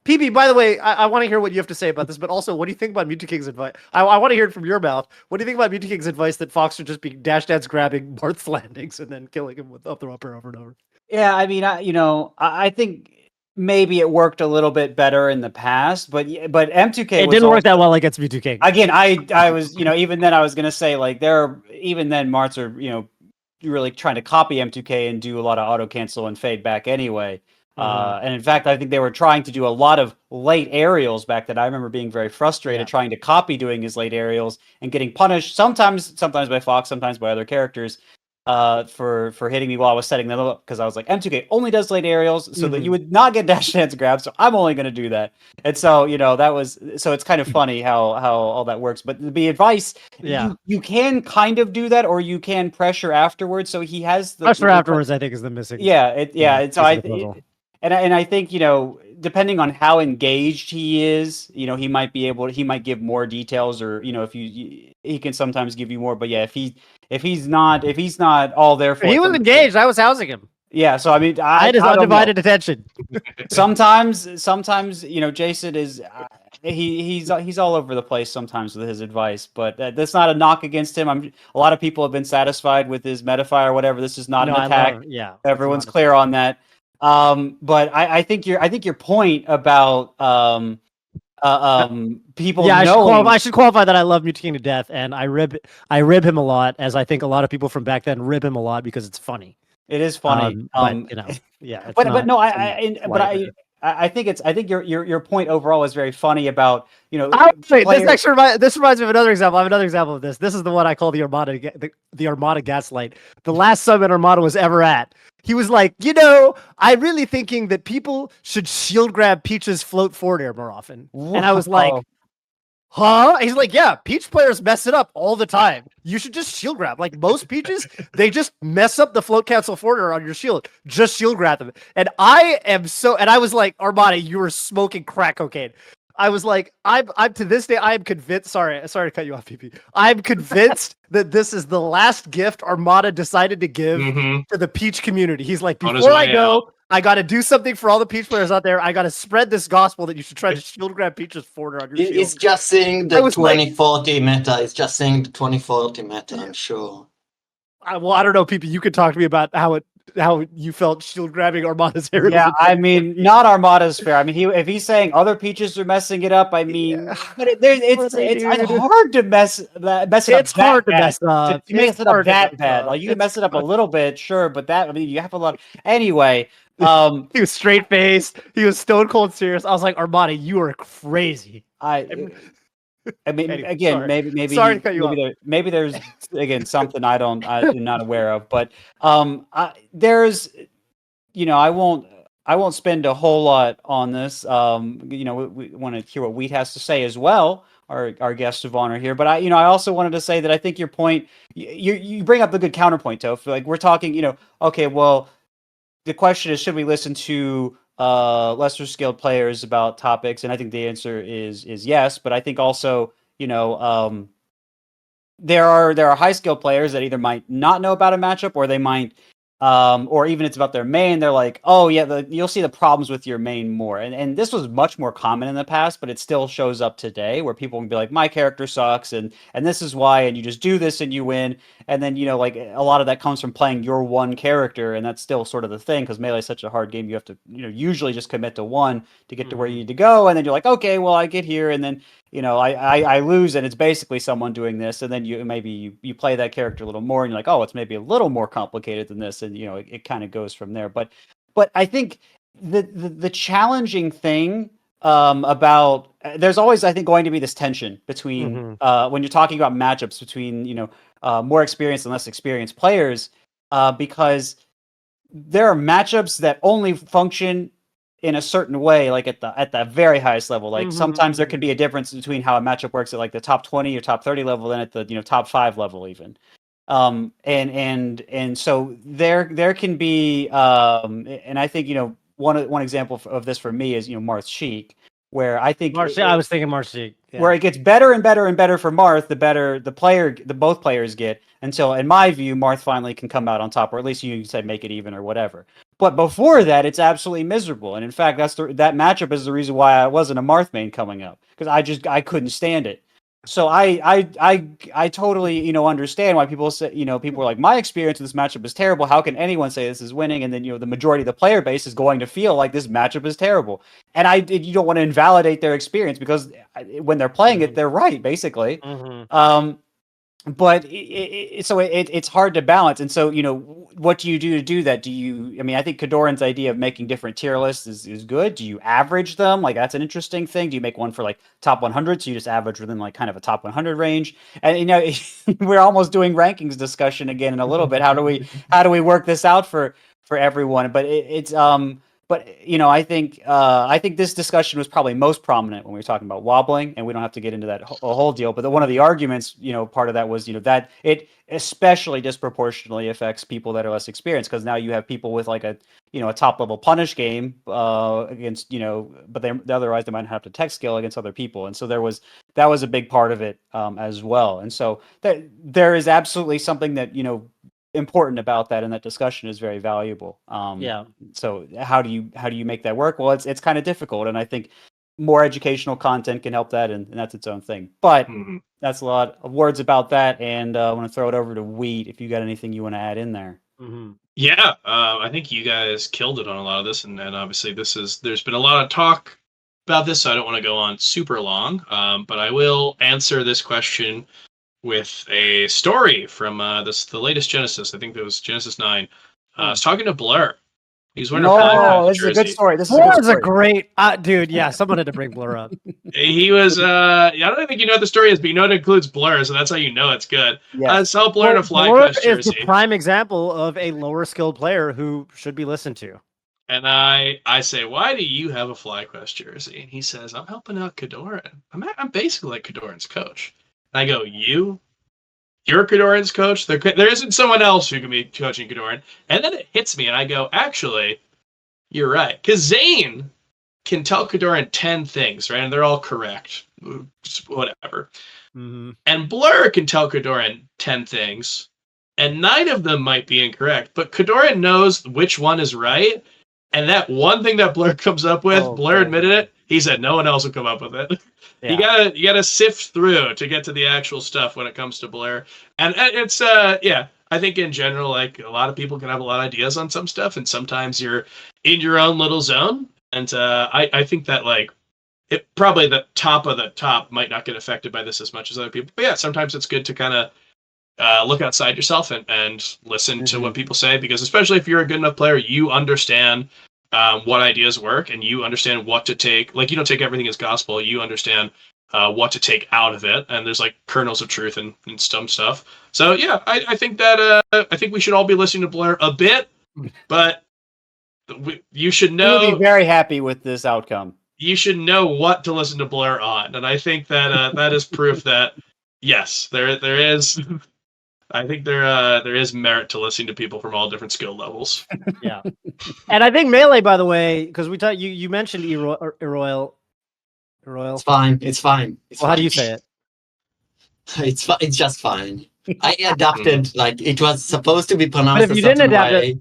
PB, by the way, I want to hear what you have to say about this, but also, what do you think about Mewtwo King's advice? I want to hear it from your mouth. What do you think about Mewtwo King's advice that Fox should just be dash dance grabbing Marth's landings and then killing him with up throw upper over and over? Yeah, I mean, I think maybe it worked a little bit better in the past, but M2K it didn't work that well against Mewtwo King. Again, I was even then I was gonna say like even then Marths are really trying to copy M2K and do a lot of auto cancel and fade back anyway. And in fact, I think they were trying to do a lot of late aerials back then. I remember being very frustrated trying to copy doing his late aerials and getting punished sometimes by Fox, sometimes by other characters. For hitting me while I was setting them up, because I was like, M2K only does late aerials so that you would not get dash dance grabs, so I'm only going to do that. And so it's kind of funny how all that works. But the advice, you can kind of do that, or you can pressure afterwards. So he has the pressure afterwards, I think, is the missing. I think depending on how engaged he is, he might give more details, or if he can sometimes give you more. But yeah, if he's not all there for he was engaged, I was housing him. Yeah, so I mean, I had his undivided attention. Sometimes Jason is he's all over the place sometimes with his advice, but that's not a knock against him. A lot of people have been satisfied with his Metafire or whatever. This is not an attack. Everyone's clear on that. But I think your point about people. Yeah, I should qualify that I love Mewtwo King to death, and I rib him a lot, as I think a lot of people from back then rib him a lot because it's funny. It is funny, I think your point overall is very funny about this reminds me of another example. I have another example of this. This is the one I call the Armada Gaslight. The last summit Armada was ever at. He was like, I'm really thinking that people should shield grab Peach's float forward air more often. Whoa. And I was like, huh? He's like, yeah, Peach players mess it up all the time. You should just shield grab. Like most Peaches, they just mess up the float cancel forward air on your shield. Just shield grab them. And I was like, Armada, you were smoking crack cocaine. I was like, I'm to this day, I am convinced. Sorry to cut you off, PP. I'm convinced that this is the last gift Armada decided to give to the Peach community. He's like, before I go, I got to do something for all the Peach players out there. I got to spread this gospel that you should try to shield grab Peach's forward on your shield. It's just saying the 2040 meta. It's just saying the 2040 meta, I'm sure. Well, I don't know, PP. You could talk to me about how it how you felt shield grabbing Armada's hair. Yeah, I mean, not Armada's fair. I mean, if he's saying other peaches are messing it up, I mean, Yeah. but it's hard to mess it up. It's hard to bad. mess up. To mess It's it up hard to that mess bad. up. Like you can It's mess it up a hard. little bit, sure, but that I mean, you have a lot. Anyway, He was straight faced. He was stone cold serious. I was like, Armada, you are crazy. I mean, Anyway, again, sorry. maybe Sorry to cut you off. maybe there's again something I'm not aware of, but there's I won't spend a whole lot on this. We want to hear what Wheat has to say as well, our guest of honor here. But I also wanted to say that I think your point, you bring up a good counterpoint, Toph. Like we're talking, okay, well, the question is, should we listen to lesser skilled players about topics? And I think the answer is yes. But I think also, there are high skilled players that either might not know about a matchup or they might or even it's about their main. They're like, oh yeah, you'll see the problems with your main more. And this was much more common in the past, but it still shows up today where people can be like, my character sucks and this is why, and you just do this and you win. And then, like a lot of that comes from playing your one character, and that's still sort of the thing because Melee is such a hard game. You have to, usually just commit to one to get to where you need to go. And then you're like, okay, well, I get here, and then I lose, and it's basically someone doing this, and then you play that character a little more, and you're like, oh, it's maybe a little more complicated than this, and it kind of goes from there. But I think the challenging thing about there's always, I think, going to be this tension between when you're talking about matchups between more experienced and less experienced players, because there are matchups that only function in a certain way, like at the very highest level. Like sometimes there can be a difference between how a matchup works at like the top 20 or top 30 level than at the top 5 level even. And so there can be and I think one example of this for me is Marth Sheik, where I think I was thinking Marth Sheik. Yeah. Where it gets better and better and better for Marth, the better both players get, until, in my view, Marth finally can come out on top, or at least you said make it even or whatever. But before that, it's absolutely miserable. And in fact, that matchup is the reason why I wasn't a Marth main coming up, because I couldn't stand it. So I totally understand why people say people are like, my experience with this matchup is terrible. How can anyone say this is winning? And then the majority of the player base is going to feel like this matchup is terrible. And you don't want to invalidate their experience, because when they're playing it, they're right basically. But it's hard to balance. And so, what do you do to do that? I think Kadoran's idea of making different tier lists is good. Do you average them? Like, that's an interesting thing. Do you make one for like top 100? So you just average within like kind of a top 100 range. And, we're almost doing rankings discussion again in a little bit. How do we work this out for everyone? But but I think this discussion was probably most prominent when we were talking about wobbling, and we don't have to get into that whole deal. But one of the arguments, part of that was, that it especially disproportionately affects people that are less experienced, because now you have people with like a top level punish game against but otherwise they might have to tech skill against other people, and so that was a big part of it as well. And so there is absolutely something that important about that, and that discussion is very valuable. So how do you make that work? Well, it's kind of difficult, and I think more educational content can help that, and that's its own thing. But that's a lot of words about that, and I want to throw it over to Wheat if you got anything you want to add in there. Yeah, I think you guys killed it on a lot of this, and obviously there's been a lot of talk about this, so I don't want to go on super long, but I will answer this question with a story from the latest Genesis. I think it was Genesis 9. I was talking to Blur. He was wearing a Flying Path this jersey. is a good story. Blur is a great dude. Yeah, someone had to bring Blur up. He was. I don't think you know what the story is, but you know it includes Blur, so that's how you know it's good. Yes. I saw Blur in a Flying Blur Path jersey. is the prime example of a lower skilled player who should be listened to. And I say, why do you have a FlyQuest jersey? And he says, I'm helping out Kadoran. I'm basically like Kadoran's coach. And I go, you're Kadoran's coach? There isn't someone else who can be coaching Kadoran. And then it hits me, and I go, actually, you're right. Because Zane can tell Kadoran 10 things, right? And they're all correct. Whatever. And Blur can tell Kadoran 10 things, and 9 of them might be incorrect. But Kadoran knows which one is right. And that one thing that Blur comes up with, Blur admitted it. He said no one else will come up with it. Yeah. You gotta sift through to get to the actual stuff when it comes to Blur. And it's I think in general, like a lot of people can have a lot of ideas on some stuff, and sometimes you're in your own little zone. And I think that like it probably the top of the top might not get affected by this as much as other people. But yeah, sometimes it's good to kind of look outside yourself and listen to what people say, because especially if you're a good enough player, you understand what ideas work, and you understand what to take. Like, you don't take everything as gospel. You understand what to take out of it, and there's like kernels of truth and some stuff. So yeah, I think that I think we should all be listening to Blair a bit, but you should know. We'll be very happy with this outcome. You should know what to listen to Blair on, and I think that that is proof that yes, there is. I think there is merit to listening to people from all different skill levels. Yeah, and I think Melee, by the way, because we talked, you mentioned Eroil. It's fine. It's fine. Well, how do you say it? It's just fine. I adapted, like, it was supposed to be pronounced But if a you didn't certain adapt way.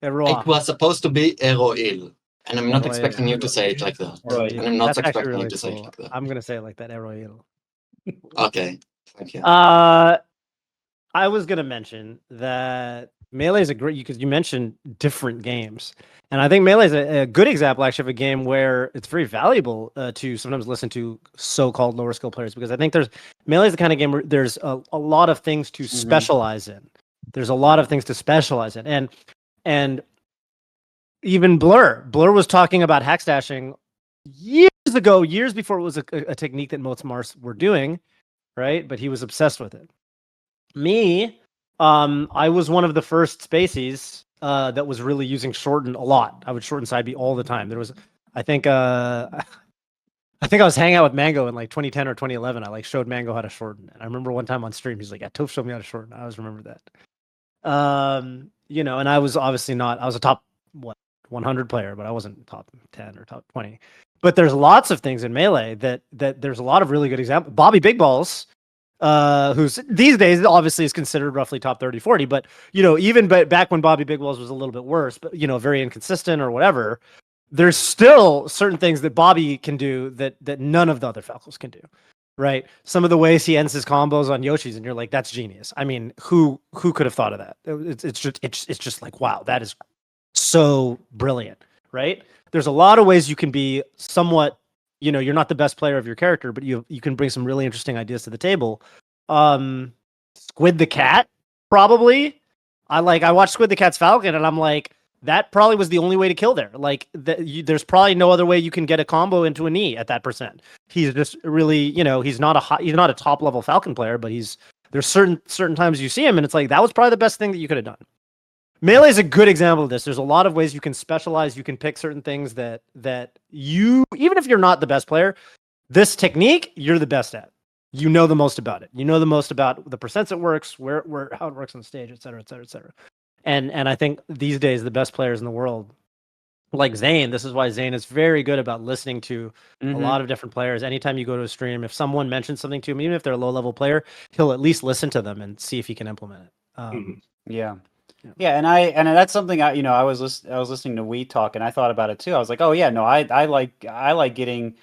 Eroil. It was supposed to be Eroil. And I'm not Eroil. expecting you to say it like that. Right. And I'm not That's actually expecting really you to say it cool. like that. I'm gonna say it like that, Eroil. Okay. Thank you. I was gonna mention that Melee is a great, because you mentioned different games, and I think Melee is a good example actually of a game where it's very valuable to sometimes listen to so-called lower skill players, because I think Melee is the kind of game where there's a lot of things to specialize in. There's a lot of things to specialize in, and even Blur was talking about hack stashing years ago, years before it was a technique that most Mars were doing, right? But he was obsessed with it. Me, I was one of the first species that was really using shorten a lot. I would shorten side B all the time. There was, I think I was hanging out with Mango in like 2010 or 2011. I like showed Mango how to shorten, and I remember one time on stream he's like, "Yeah, Toph showed me how to shorten." I always remember that. And I was obviously not. I was a top 100 player, but I wasn't top 10 or top 20. But there's lots of things in Melee that there's a lot of really good examples. Bobby Big Balls, who's these days obviously is considered roughly top 30, 40, but even back when Bobby Big Balls was a little bit worse, but very inconsistent or whatever, there's still certain things that Bobby can do that none of the other Falcos can do, right? Some of the ways he ends his combos on Yoshi's, and you're like, that's genius. I mean, who could have thought of that? It's just like, wow, that is so brilliant, right? There's a lot of ways you can be somewhat, you're not the best player of your character, but you can bring some really interesting ideas to the table. Squid the Cat, probably. I watched Squid the Cat's Falcon, and I'm like, that probably was the only way to kill there. Like, there's probably no other way you can get a combo into a knee at that percent. He's just really, he's not a top level Falcon player, but there's certain times you see him, and it's like, that was probably the best thing that you could have done. Melee is a good example of this. There's a lot of ways you can specialize. You can pick certain things that you, even if you're not the best player, this technique you're the best at. You know the most about it. You know the most about the percents it works, where how it works on the stage, et cetera, et cetera, et cetera. And I think these days the best players in the world, like Zane, this is why Zane is very good about listening to a lot of different players. Anytime you go to a stream, if someone mentions something to him, even if they're a low level player, he'll at least listen to them and see if he can implement it. Yeah, and that's something I was listening to We Talk, and I thought about it too. I was like, oh yeah, no, I like getting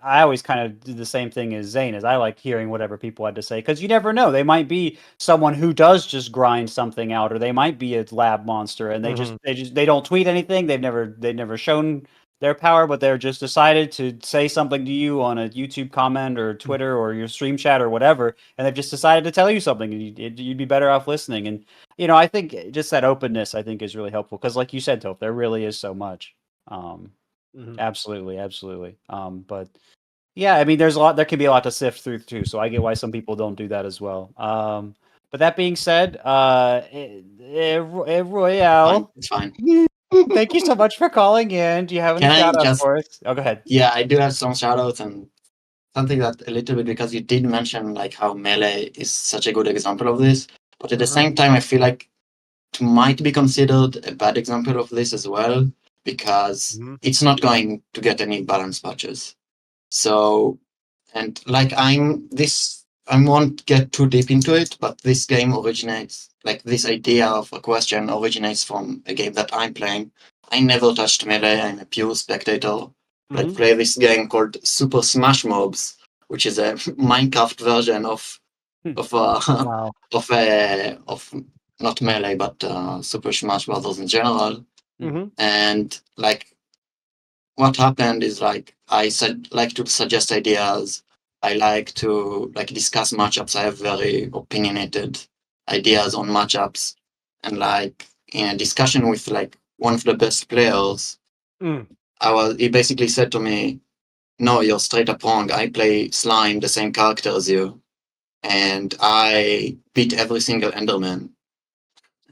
I always kind of do the same thing as Zane, is I like hearing whatever people had to say, because you never know. They might be someone who does just grind something out, or they might be a lab monster and they don't tweet anything. They've never shown their power, but they're just decided to say something to you on a YouTube comment or Twitter or your stream chat or whatever, and they've just decided to tell you something, and you'd be better off listening. And I think just that openness, I think, is really helpful, because like you said, Toph, there really is so much. Absolutely. But yeah, I mean, there can be a lot to sift through too, so I get why some people don't do that as well. But that being said, Royale, It's fine. thank you so much for calling in. Do you have any shout outs for us? Oh, go ahead. Yeah, I do have some shout outs, and something that a little bit, because you did mention like how Melee is such a good example of this, but at the same time, I feel like it might be considered a bad example of this as well, because it's not going to get any balance patches. So, and like I won't get too deep into it, but this game originates, like this idea of a question originates from a game that I'm playing. I never touched Melee. I'm a pure spectator. I play this game called Super Smash Mobs, which is a Minecraft version of of Wow. of not Melee but Super Smash Brothers in general. Mm-hmm. And like what happened is like I said like to suggest ideas. I like to like discuss matchups. I have very opinionated ideas on matchups, and like in a discussion with like one of the best players, Mm. he basically said to me, "No, you're straight up wrong. I play Slime, the same character as you, and I beat every single Enderman,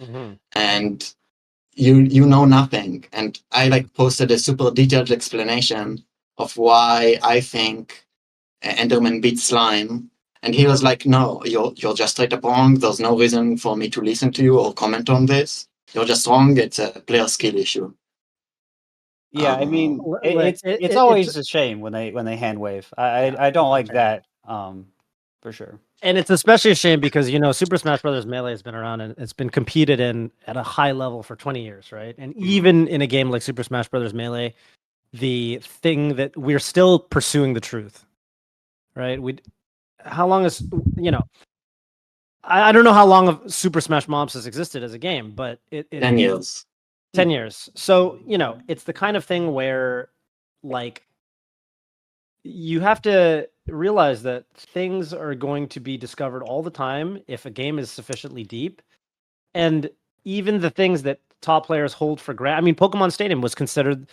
Mm-hmm. and you know nothing." And I like posted a super detailed explanation of why I think Enderman beats Slime. And he was like, "No, you're just straight up wrong. There's no reason for me to listen to you or comment on this. You're just wrong. It's a player skill issue." Yeah, I mean, it's It's always a shame when they hand wave. I don't like that. For sure. and it's especially a shame because Super Smash Brothers Melee has been around and it's been competed in at a high level for 20 years, right? And even in a game like Super Smash Brothers Melee, the thing that we're still pursuing the truth, right? How long is I don't know how long of Super Smash Mobs has existed as a game, but 10 years. 10 years. So, it's the kind of thing where like you have to realize that things are going to be discovered all the time if a game is sufficiently deep. And even the things that top players hold for granted. I mean, Pokemon Stadium was considered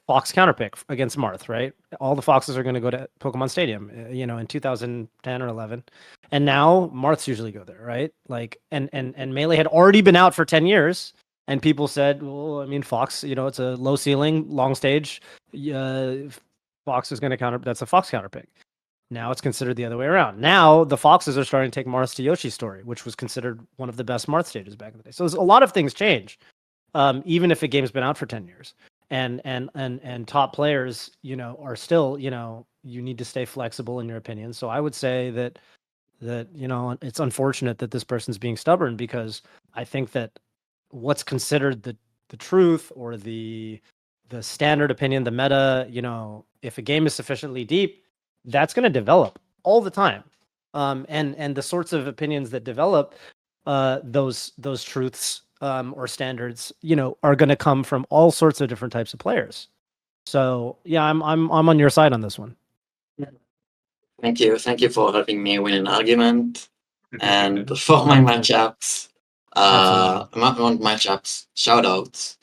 Fox counterpick against Marth, right? All the Foxes are going to go to Pokemon Stadium, in 2010 or 11. And now Marths usually go there, right? Like, and Melee had already been out for 10 years. And people said, well, I mean, Fox, it's a low ceiling, long stage. Fox is going to counter. That's a Fox counterpick. Now it's considered the other way around. Now the Foxes are starting to take Marth to Yoshi's story, which was considered one of the best Marth stages back in the day. So there's a lot of things change, even if a game's been out for 10 years. And top players, are still, you need to stay flexible in your opinion. So I would say that it's unfortunate that this person's being stubborn because I think that what's considered the truth or the standard opinion, the meta, if a game is sufficiently deep, that's going to develop all the time. And the sorts of opinions that develop those truths or standards, are going to come from all sorts of different types of players. So yeah, I'm on your side on this one. Thank you for helping me win an argument. And for my matchups, shout outs.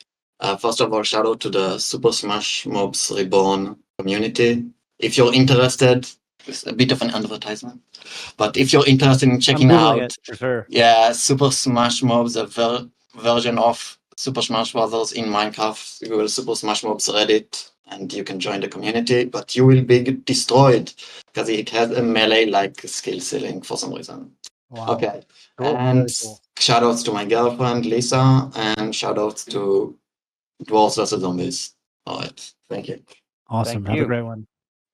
First of all, shout out to the Super Smash Mobs Reborn community. If you're interested, it's a bit of an advertisement, but if you're interested in checking out, it, for sure. Yeah, Super Smash Mobs, a version of Super Smash Brothers in Minecraft. Google Super Smash Mobs Reddit, and you can join the community. But you will be destroyed because it has a melee-like skill ceiling for some reason. Wow. Okay, Cool. and Really cool. shoutouts to my girlfriend Lisa, and shoutouts to Dwarves vs Zombies. All right, thank you. Awesome. Thank Have you. a great one.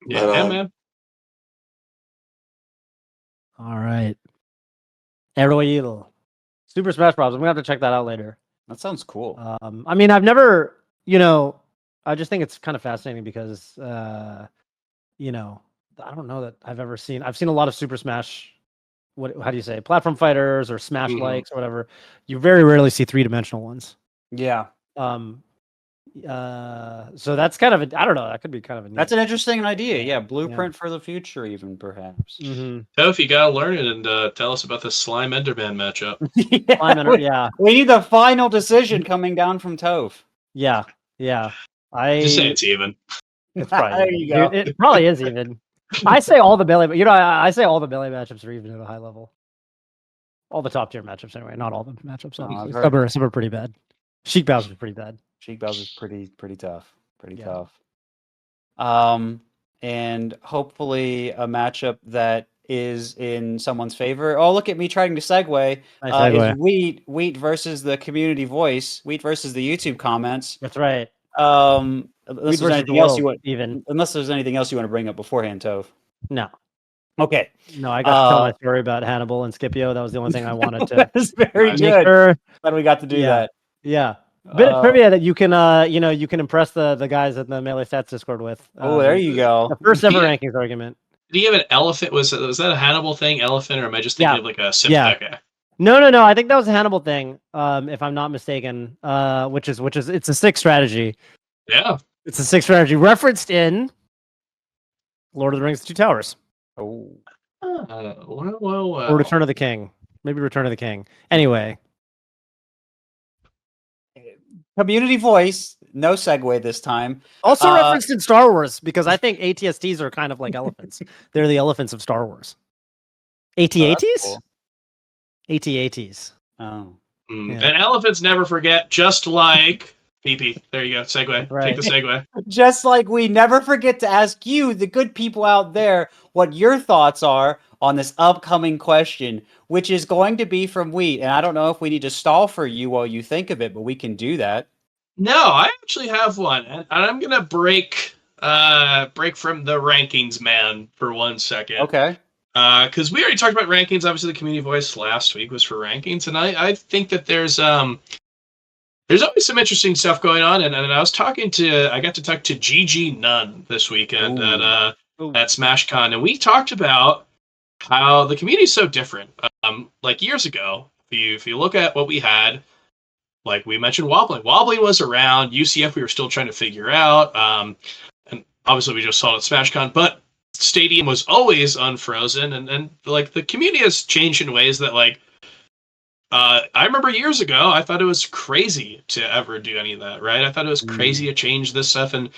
Yeah, Bye-bye. man. All right. Eroil. Super Smash Bros. I'm gonna have to check that out later. That sounds cool. I mean, I've never, I just think it's kind of fascinating because, I don't know that I've seen a lot of Super Smash. How do you say, platform fighters or Smash likes or whatever. You very rarely see 3-dimensional ones. Yeah. So that's kind of I don't know. That could be kind of a neat. That's an interesting idea. Yeah, blueprint for the future, even perhaps. Mm-hmm. Toph, you gotta learn it and tell us about the Slime Enderman matchup. We need the final decision coming down from Toph. Yeah. Just say it's even. It's probably There you go. It probably is even. I say all the melee, I say all the melee matchups are even at a high level. All the top tier matchups, anyway. Not all the matchups, obviously. Some are pretty bad. Sheik Bowser's pretty bad. Sheik Bowser's pretty tough. Pretty Yeah. tough. And hopefully a matchup that is in someone's favor. Oh, look at me trying to segue. Nice segue. Is Wheat versus the community voice. Wheat versus the YouTube comments. That's right. Unless there's anything else you want, even. Unless there's anything else you want to bring up beforehand, Toph. No. Okay. No, I got to tell my story about Hannibal and Scipio. That was the only thing I wanted to. That's very good. Sure. Glad we got to do that. Yeah. Bit of trivia that you can, you can impress the guys at the Melee Stats Discord with. Oh, there you go. The first ever rankings argument. Did he have an elephant? Was that a Hannibal thing, elephant, or am I just thinking of like a Sif? Yeah. Okay. No. I think that was a Hannibal thing. If I'm not mistaken. Which is it's a 6 strategy. Yeah. It's a 6 strategy referenced in Lord of the Rings: The Two Towers. Oh. Well. Or Return of the King. Maybe Return of the King. Anyway. Community voice. No segue this time. Also referenced in Star Wars, because I think ATSTs are kind of like elephants. They're the elephants of Star Wars. AT-ATs? Cool. AT-ATs. Oh. And elephants never forget, just like PP. There you go. Segue. Right. Take the segue. Just like we never forget to ask you, the good people out there, what your thoughts are on this upcoming question, which is going to be from Wheat. And I don't know if we need to stall for you while you think of it, but we can do that. No, I actually have one, and I'm gonna break from the rankings, man, for 1 second. Okay. Because we already talked about rankings. Obviously, the community voice last week was for rankings, and I think that there's always some interesting stuff going on. And I got to talk to GG Nunn this weekend at SmashCon, and we talked about how the community is so different. Like years ago, if you look at what we had, like we mentioned, wobbling was around. UCF we were still trying to figure out, and obviously we just saw it at SmashCon, but Stadium was always unfrozen, and like the community has changed in ways that like I remember years ago I thought it was crazy to ever do any of that, right? I thought it was crazy to change this stuff, and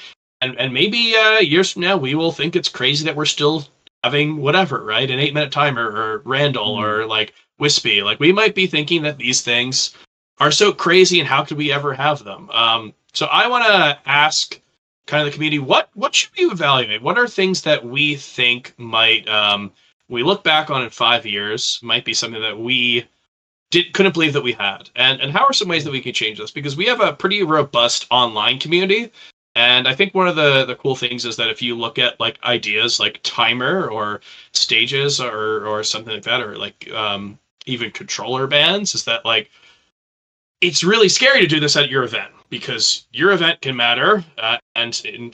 maybe years from now we will think it's crazy that we're still having whatever, right? An 8-minute timer or Randall or like Wispy. Like we might be thinking that these things are so crazy and how could we ever have them? So I want to ask kind of the community, what should we evaluate? What are things that we think might, we look back on in 5 years, might be something that we couldn't believe that we had? And how are some ways that we can change this? Because we have a pretty robust online community. And I think one of the cool things is that if you look at like ideas like timer or stages or something like that, or like even controller bans, is that like, it's really scary to do this at your event because your event can matter, and in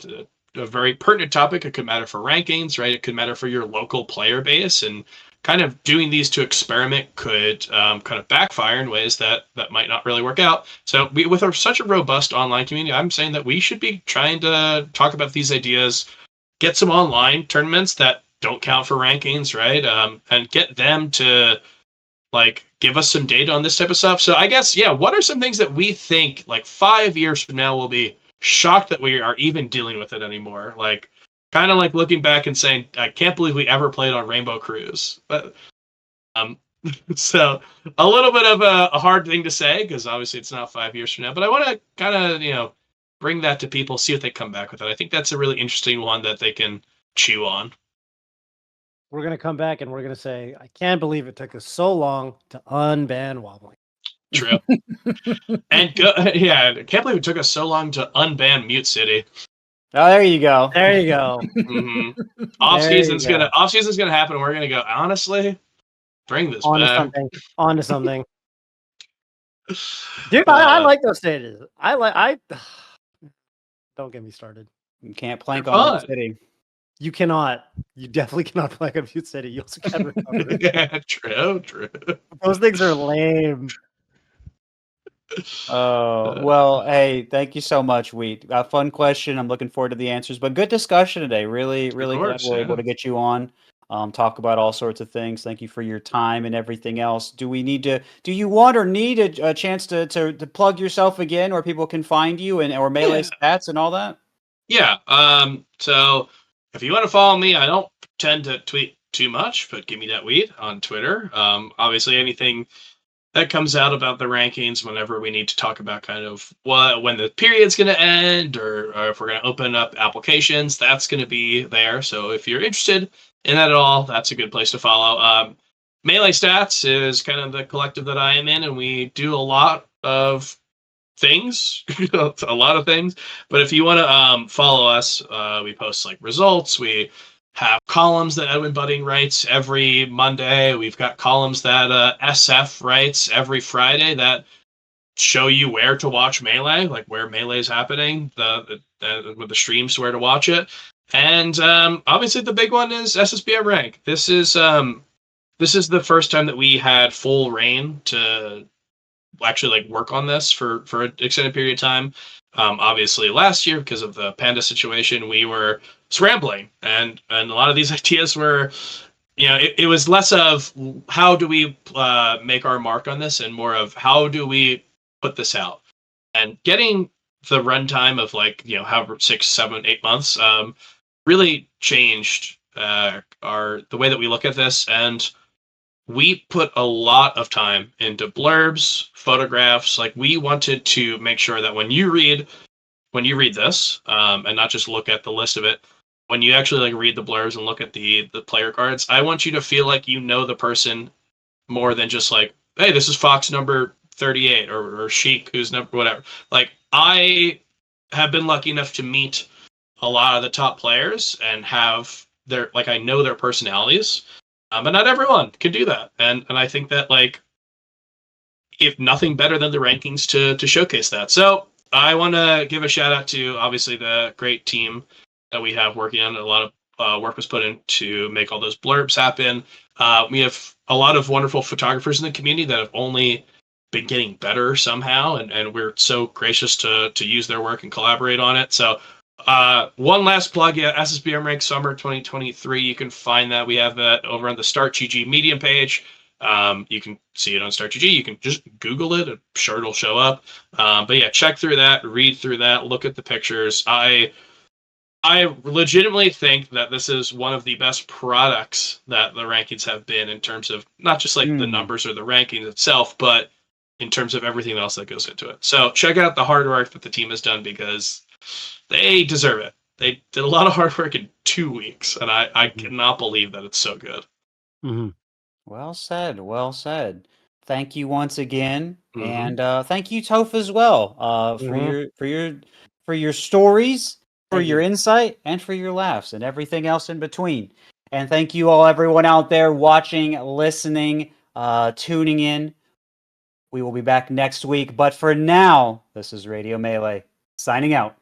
a very pertinent topic, it could matter for rankings, right? It could matter for your local player base, and kind of doing these to experiment could kind of backfire in ways that might not really work out. So with such a robust online community, I'm saying that we should be trying to talk about these ideas, get some online tournaments that don't count for rankings, right? And get them to like give us some data on this type of stuff. So I guess, yeah, what are some things that we think like 5 years from now we'll be shocked that we are even dealing with it anymore? Like kind of like looking back and saying, I can't believe we ever played on Rainbow Cruise. But so a little bit of a hard thing to say because obviously it's not 5 years from now, but I want to kind of, bring that to people, see what they come back with it. I think that's a really interesting one that they can chew on. We're going to come back and we're going to say, I can't believe it took us so long to unban wobbling. True. And I can't believe it took us so long to unban Mute City. Oh, there you go. There you go. Mm-hmm. Off season's gonna happen. And we're gonna go, honestly, bring this back. On to something. Dude, I like those stages. Don't get me started. You can't plank on Mute City. You cannot. You definitely cannot plank on Mute City. You also can't recover. Yeah, true. Those things are lame. Oh, well, hey, thank you so much, Wheat. A fun question. I'm looking forward to the answers, but good discussion today. Really glad we're able to get you on, talk about all sorts of things. Thank you for your time and everything else. Do you want or need a chance to plug yourself again where people can find you or Melee stats and all that? Yeah. So if you want to follow me, I don't tend to tweet too much, but give me that weed on Twitter. Obviously anything that comes out about the rankings whenever we need to talk about kind of when the period's going to end or if we're going to open up applications, that's going to be there. So if you're interested in that at all, that's a good place to follow. Melee Stats is kind of the collective that I am in, and we do a lot of things, a lot of things. But if you want to follow us, we post like results. We have columns that Edwin Budding writes every Monday. We've got columns that SF writes every Friday that show you where to watch Melee, like where Melee is happening, with the streams, where to watch it. And obviously the big one is SSBM rank. This is the first time that we had full reign to actually like work on this for an extended period of time. Obviously last year, because of the panda situation, we were scrambling, and a lot of these ideas were, it was less of how do we make our mark on this, and more of how do we put this out. And getting the runtime of however 6, 7, 8 months really changed the way that we look at this. And we put a lot of time into blurbs, photographs. Like, we wanted to make sure that when you read this, and not just look at the list of it, when you actually read the blurbs and look at the player cards, I want you to feel like you know the person more than just hey, this is Fox number 38 or Sheik who's number whatever. I have been lucky enough to meet a lot of the top players and have I know their personalities. But not everyone can do that, and I think that if nothing better than the rankings to showcase that. So I want to give a shout out to obviously the great team that we have working on it. A lot of work was put in to make all those blurbs happen. We have a lot of wonderful photographers in the community that have only been getting better somehow, and we're so gracious to use their work and collaborate on it. So one last plug, SSBM Rank Summer 2023. You can find that. We have that over on the Start GG Medium page. You can see it on Start GG. You can just Google it. I'm sure it'll show up. But yeah, check through that, read through that, look at the pictures. I legitimately think that this is one of the best products that the rankings have been, in terms of not just the numbers or the rankings itself, but in terms of everything else that goes into it. So check out the hard work that the team has done, because they deserve it. They did a lot of hard work in 2 weeks, and I cannot believe that it's so good. Mm-hmm. Well said. Well said. Thank you once again, Mhm. and thank you, Toph, as well, for your stories, for Thank your you. insight, and for your laughs and everything else in between. And thank you all, everyone out there watching, listening, tuning in. We will be back next week, but for now, this is Radio Melee signing out.